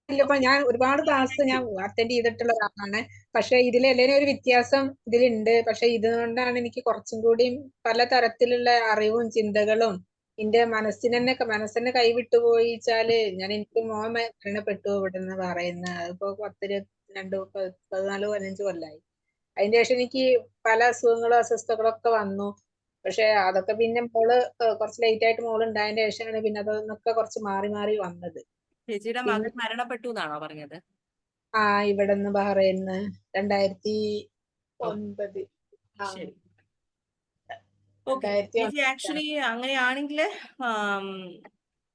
ഇപ്പൊ ഞാൻ ഒരുപാട് ക്ലാസ് ഞാൻ അറ്റൻഡ് ചെയ്തിട്ടുള്ള ഒരാളാണ്. പക്ഷെ ഇതിലെല്ലാവരും ഒരു വ്യത്യാസം ഇതിലുണ്ട്. പക്ഷെ ഇതുകൊണ്ടാണ് എനിക്ക് കുറച്ചും കൂടി പല തരത്തിലുള്ള അറിവും ചിന്തകളും എന്റെ മനസ്സിനെ കൈവിട്ടു പോയിച്ചാല് എനിക്ക് മോൻ മരണപ്പെട്ടു ഇവിടെ നിന്ന് പറയുന്ന അതിപ്പോ 14-15 കൊല്ലായി. അതിന്റെ ശേഷം എനിക്ക് പല അസുഖങ്ങളും അസ്വസ്ഥതകളും ഒക്കെ വന്നു. പക്ഷെ അതൊക്കെ പിന്നെ മോള് കുറച്ച് ലേറ്റ് ആയിട്ട് മോള് ഉണ്ടായതിന്റെ ശേഷമാണ് പിന്നെ അതൊക്കെ കുറച്ച് മാറി മാറി വന്നത്. ചേച്ചിയുടെ മകൻ മരണപ്പെട്ടു എന്നാണോ പറഞ്ഞത്? ഇവിടെ നിന്ന് ബഹ്റൈനിന്ന് 2009. ശരി. ഓക്കെ ചേച്ചി, ആക്ച്വലി അങ്ങനെയാണെങ്കിൽ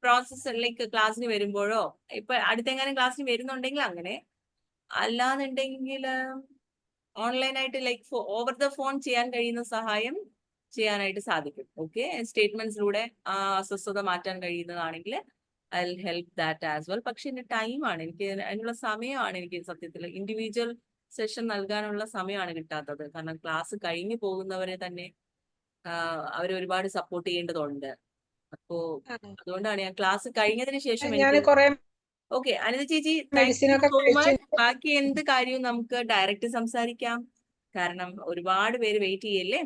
പ്രോസസ്സിലേക്ക് ക്ലാസ്സിന് വരുമ്പോഴോ ഇപ്പൊ അടുത്തെങ്ങാനും ക്ലാസ്സിന് വരുന്നുണ്ടെങ്കിൽ അങ്ങനെ, അല്ലാന്നുണ്ടെങ്കിൽ ഓൺലൈനായിട്ട് ലൈക്ക് ഓവർ ദ ഫോൺ ചെയ്യാൻ കഴിയുന്ന സഹായം ചെയ്യാനായിട്ട് സാധിക്കും. ഓക്കെ, സ്റ്റേറ്റ്മെന്റ്സിലൂടെ ആ അസ്വസ്ഥത മാറ്റാൻ കഴിയുന്നതാണെങ്കിൽ I will help that as well. പക്ഷെ എന്റെ ടൈമാണ്, എനിക്ക് അതിനുള്ള സമയമാണ് എനിക്ക് സത്യത്തിൽ ഇൻഡിവിജ്വൽ സെഷൻ നൽകാനുള്ള സമയമാണ് കിട്ടാത്തത്. കാരണം ക്ലാസ് കഴിഞ്ഞു പോകുന്നവരെ തന്നെ അവരെ ഒരുപാട് സപ്പോർട്ട് ചെയ്യേണ്ടതുണ്ട്. അപ്പോ അതുകൊണ്ടാണ് ഞാൻ ക്ലാസ് കഴിഞ്ഞതിന് ശേഷം ഞാൻ കുറെ ഓക്കെ അനിത ചേച്ചി, മെഡിസിൻ ഒക്കെ സോ മച്ച്. ബാക്കി എന്ത് കാര്യവും നമുക്ക് ഡയറക്റ്റ് സംസാരിക്കാം, കാരണം ഒരുപാട് പേര് വെയിറ്റ് ചെയ്യല്ലേ.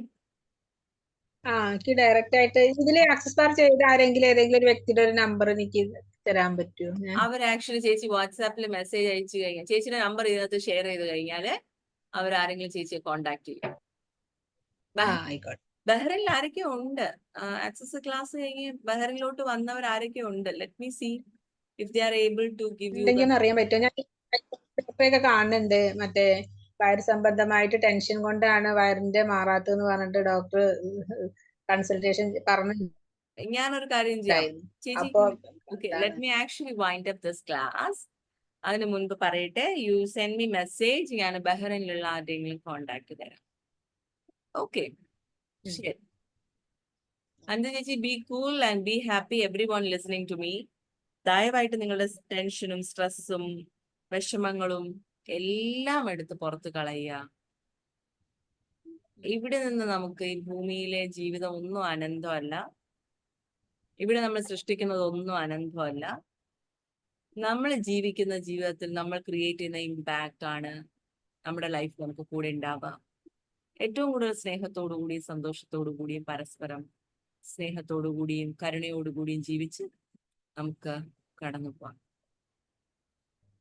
എനിക്ക് ഡയറക്റ്റ് ആയിട്ട് ഇതില് ആക്സസ് ബാർ ചെയ്ത ആരെങ്കിലും ഏതെങ്കിലും ഒരു വ്യക്തിയുടെ ഒരു നമ്പർ എനിക്ക് തരാൻ പറ്റുമോ? അവർ ആക്ച്വലി ചേച്ചി വാട്സാപ്പിൽ മെസ്സേജ് അയച്ചു കഴിഞ്ഞാൽ, ചേച്ചിയുടെ നമ്പർ ഇതിനകത്ത് ഷെയർ ചെയ്ത് കഴിഞ്ഞാൽ അവരാരെങ്കിലും ചേച്ചിയെ കോണ്ടാക്ട് ചെയ്യും. ആയിക്കോട്ടെ. ബഹ്റൈനിൽ ആരൊക്കെ ഉണ്ട്? ആക്സസ് ക്ലാസ് കഴിഞ്ഞ് ബഹ്റൈനിലോട്ട് വന്നവർ ആരൊക്കെ ഉണ്ട്? Let me see if they are able to give you. അറിയാൻ പറ്റുമോ? ഞാൻ ഡോക്ടറെയൊക്കെ കാണുന്നുണ്ട്. മറ്റേ വയർ സംബന്ധമായിട്ട് ടെൻഷൻ കൊണ്ടാണ് വയറിന്റെ മാറാത്തെന്ന് പറഞ്ഞിട്ട് ഡോക്ടർ കൺസൾട്ടേഷൻ പറഞ്ഞു. ഞാനൊരു കാര്യം ചെയ്യാം ചേച്ചി. അപ്പൊ okay, let me actually wind up this class. അതിന് മുൻപ് പറയട്ടെ, യു സെൻഡ് മീ മെസ്സേജ്, ഞാൻ ബഹ്റൈനിലുള്ള ആരുടെയെങ്കിലും കോണ്ടാക്ട് തരാം. ഓക്കെ, ശരി. അനിത ചേച്ചി, be cool and be happy everyone listening to me. ദയവായിട്ട് നിങ്ങളുടെ ടെൻഷനും സ്ട്രെസ്സും വിഷമങ്ങളും എല്ലാം എടുത്ത് പുറത്ത് കളയുക. ഇവിടെ നിന്ന് നമുക്ക് ഈ ഭൂമിയിലെ ജീവിതം ഒന്നും അനന്തമല്ല. ഇവിടെ നമ്മൾ സൃഷ്ടിക്കുന്നതൊന്നും അനന്തമല്ല. നമ്മൾ ജീവിക്കുന്ന ജീവിതത്തിൽ നമ്മൾ ക്രിയേറ്റ് ചെയ്യുന്ന ഇമ്പാക്റ്റ് ആണ് നമ്മുടെ ലൈഫ് നമുക്ക് കൂടെ ഉണ്ടാവുക. ഏറ്റവും കൂടുതൽ സ്നേഹത്തോടു കൂടിയും സന്തോഷത്തോടു കൂടിയും പരസ്പരം സ്നേഹത്തോടു കൂടിയും കരുണയോടുകൂടിയും ജീവിച്ച് നമുക്ക് കടന്നു പോവാം.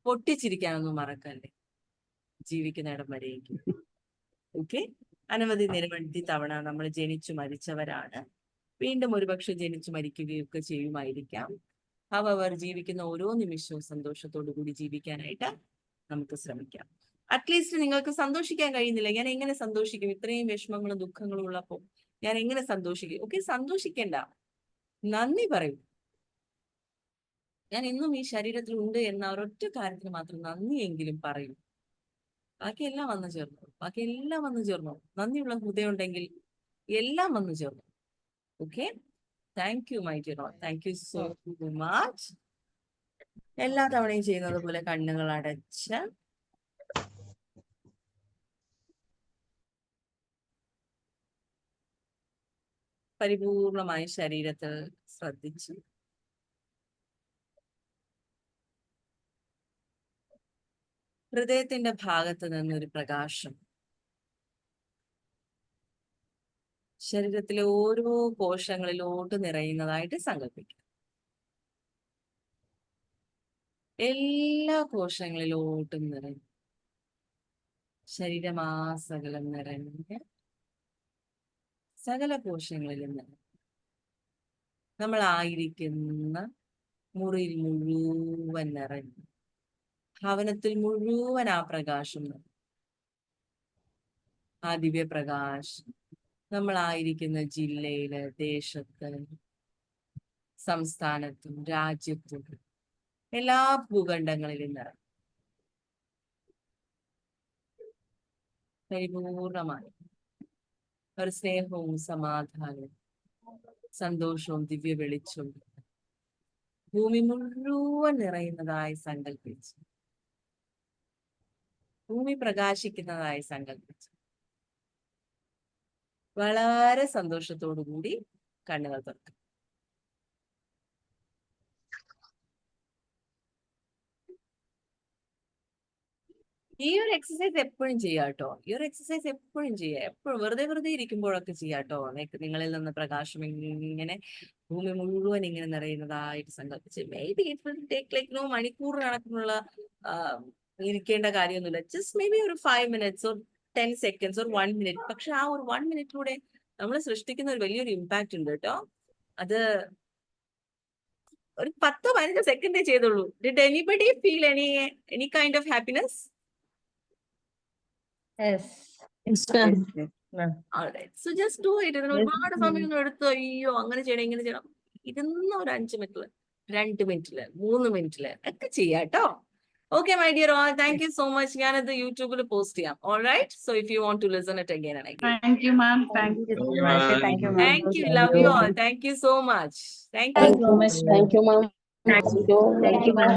പൊട്ടിച്ചിരിക്കാനൊന്നും മറക്കല്ലേ ജീവിക്കുന്നിടം വരെയെങ്കിലും. ഓക്കെ, നിരവധി തവണ നമ്മൾ ജനിച്ചു മരിച്ചവരാണ്. വീണ്ടും ഒരുപക്ഷെ ജനിച്ചു മരിക്കുകയൊക്കെ ചെയ്യുമായിരിക്കാം. അവർ ജീവിക്കുന്ന ഓരോ നിമിഷവും സന്തോഷത്തോടു കൂടി ജീവിക്കാനായിട്ട് നമുക്ക് ശ്രമിക്കാം. അറ്റ്ലീസ്റ്റ് നിങ്ങൾക്ക് സന്തോഷിക്കാൻ കഴിയുന്നില്ല, ഞാൻ എങ്ങനെ സന്തോഷിക്കും? ഇത്രയും വിഷമങ്ങളും ദുഃഖങ്ങളും ഉള്ളപ്പോൾ ഞാൻ എങ്ങനെ സന്തോഷിക്കും? ഓക്കെ, സന്തോഷിക്കണ്ട, നന്ദി പറയൂ. ഞാൻ ഇന്നും ഈ ശരീരത്തിൽ ഉണ്ട് എന്ന ഒരൊറ്റ കാര്യത്തിന് മാത്രം നന്ദിയെങ്കിലും പറയൂ. ബാക്കിയെല്ലാം വന്നു ചേർന്നു. നന്ദിയുള്ള ഹൃദയം ഉണ്ടെങ്കിൽ എല്ലാം വന്നു ചേർന്നു. Okay, thank you my dear all. Thank you so much. എല്ലാ തവണയും ചെയ്യുന്നത് പോലെ കണ്ണുകൾ അടച്ച് പരിപൂർണമായി ശരീരത്തിൽ ശ്രദ്ധിച്ച് ഹൃദയത്തിന്റെ ഭാഗത്ത് നിന്നൊരു പ്രകാശം ശരീരത്തിലെ ഓരോ കോശങ്ങളിലോട്ട് നിറയുന്നതായിട്ട് സങ്കല്പിക്കുക. എല്ലാ കോശങ്ങളിലോട്ടും നിറയും. ശരീരമാസകലം നിറഞ്ഞ് സകല കോശങ്ങളിലും നിറയും. നമ്മളായിരിക്കുന്ന മുറിയിൽ മുഴുവൻ നിറഞ്ഞു. ഭവനത്തിൽ മുഴുവൻ ആ പ്രകാശം നിറഞ്ഞു. ആ ദിവ്യപ്രകാശം നമ്മളായിരിക്കുന്ന ജില്ലയില്, ദേശത്ത്, സംസ്ഥാനത്തും രാജ്യത്തും എല്ലാ ഭൂഖണ്ഡങ്ങളിലും നിറഞ്ഞു. പരിപൂർണമായി ഒരു സ്നേഹവും സമാധാനവും സന്തോഷവും ദിവ്യ വെളിച്ചവും ഭൂമി മുഴുവൻ നിറയുന്നതായി സങ്കല്പിച്ചു. ഭൂമി പ്രകാശിക്കുന്നതായി സങ്കല്പിച്ചു. വളരെ സന്തോഷത്തോടു കൂടി കണ്ണുകൾ തുറക്കും. ഈ ഒരു എക്സസൈസ് എപ്പോഴും ചെയ്യാട്ടോ. ഈ ഒരു എക്സസൈസ് എപ്പോഴും ചെയ്യാം. എപ്പോഴും വെറുതെ ഇരിക്കുമ്പോഴൊക്കെ ചെയ്യാട്ടോ. നിങ്ങളിൽ നിന്ന് പ്രകാശം ഇങ്ങനെ ഭൂമി മുഴുവൻ ഇങ്ങനെ നിറയുന്നതായിട്ട് സങ്കല്പിച്ച് maybe it will take like മണിക്കൂർ കണക്കിനുള്ള ഇരിക്കേണ്ട കാര്യമൊന്നുമില്ല. ജസ്റ്റ് മേ ബി ഒരു 5 minutes or 10 seconds or 1 minute. പക്ഷെ ആ ഒരു 1 minute നമ്മൾ സൃഷ്ടിക്കുന്ന ഒരു വലിയൊരു ഇമ്പാക്റ്റ് ഉണ്ട് കേട്ടോ. അത് ഒരു 10-15 സെക്കൻഡേ ചെയ്തുള്ളൂ. Did anybody feel any kind of happiness? Alright. So just do it. ഒരുപാട് സമയം എടുത്ത് അയ്യോ അങ്ങനെ ചെയ്യണം ഇങ്ങനെ ചെയ്യണം ഇരുന്ന ഒരു 5 മിനിറ്റില് 2 മിനിറ്റില് 3 മിനിറ്റില് ഒക്കെ ചെയ്യാട്ടോ. Okay, my dear all, thank you so much. ഞാനത് യൂട്യൂബിൽ പോസ്റ്റ് ചെയ്യാം. Alright. So if you want to listen it again and again. Thank you, ma'am. Thank you. Thank you. Love you all. Thank you so much. Thank you. Thank you, ma'am. Thank you, ma'am.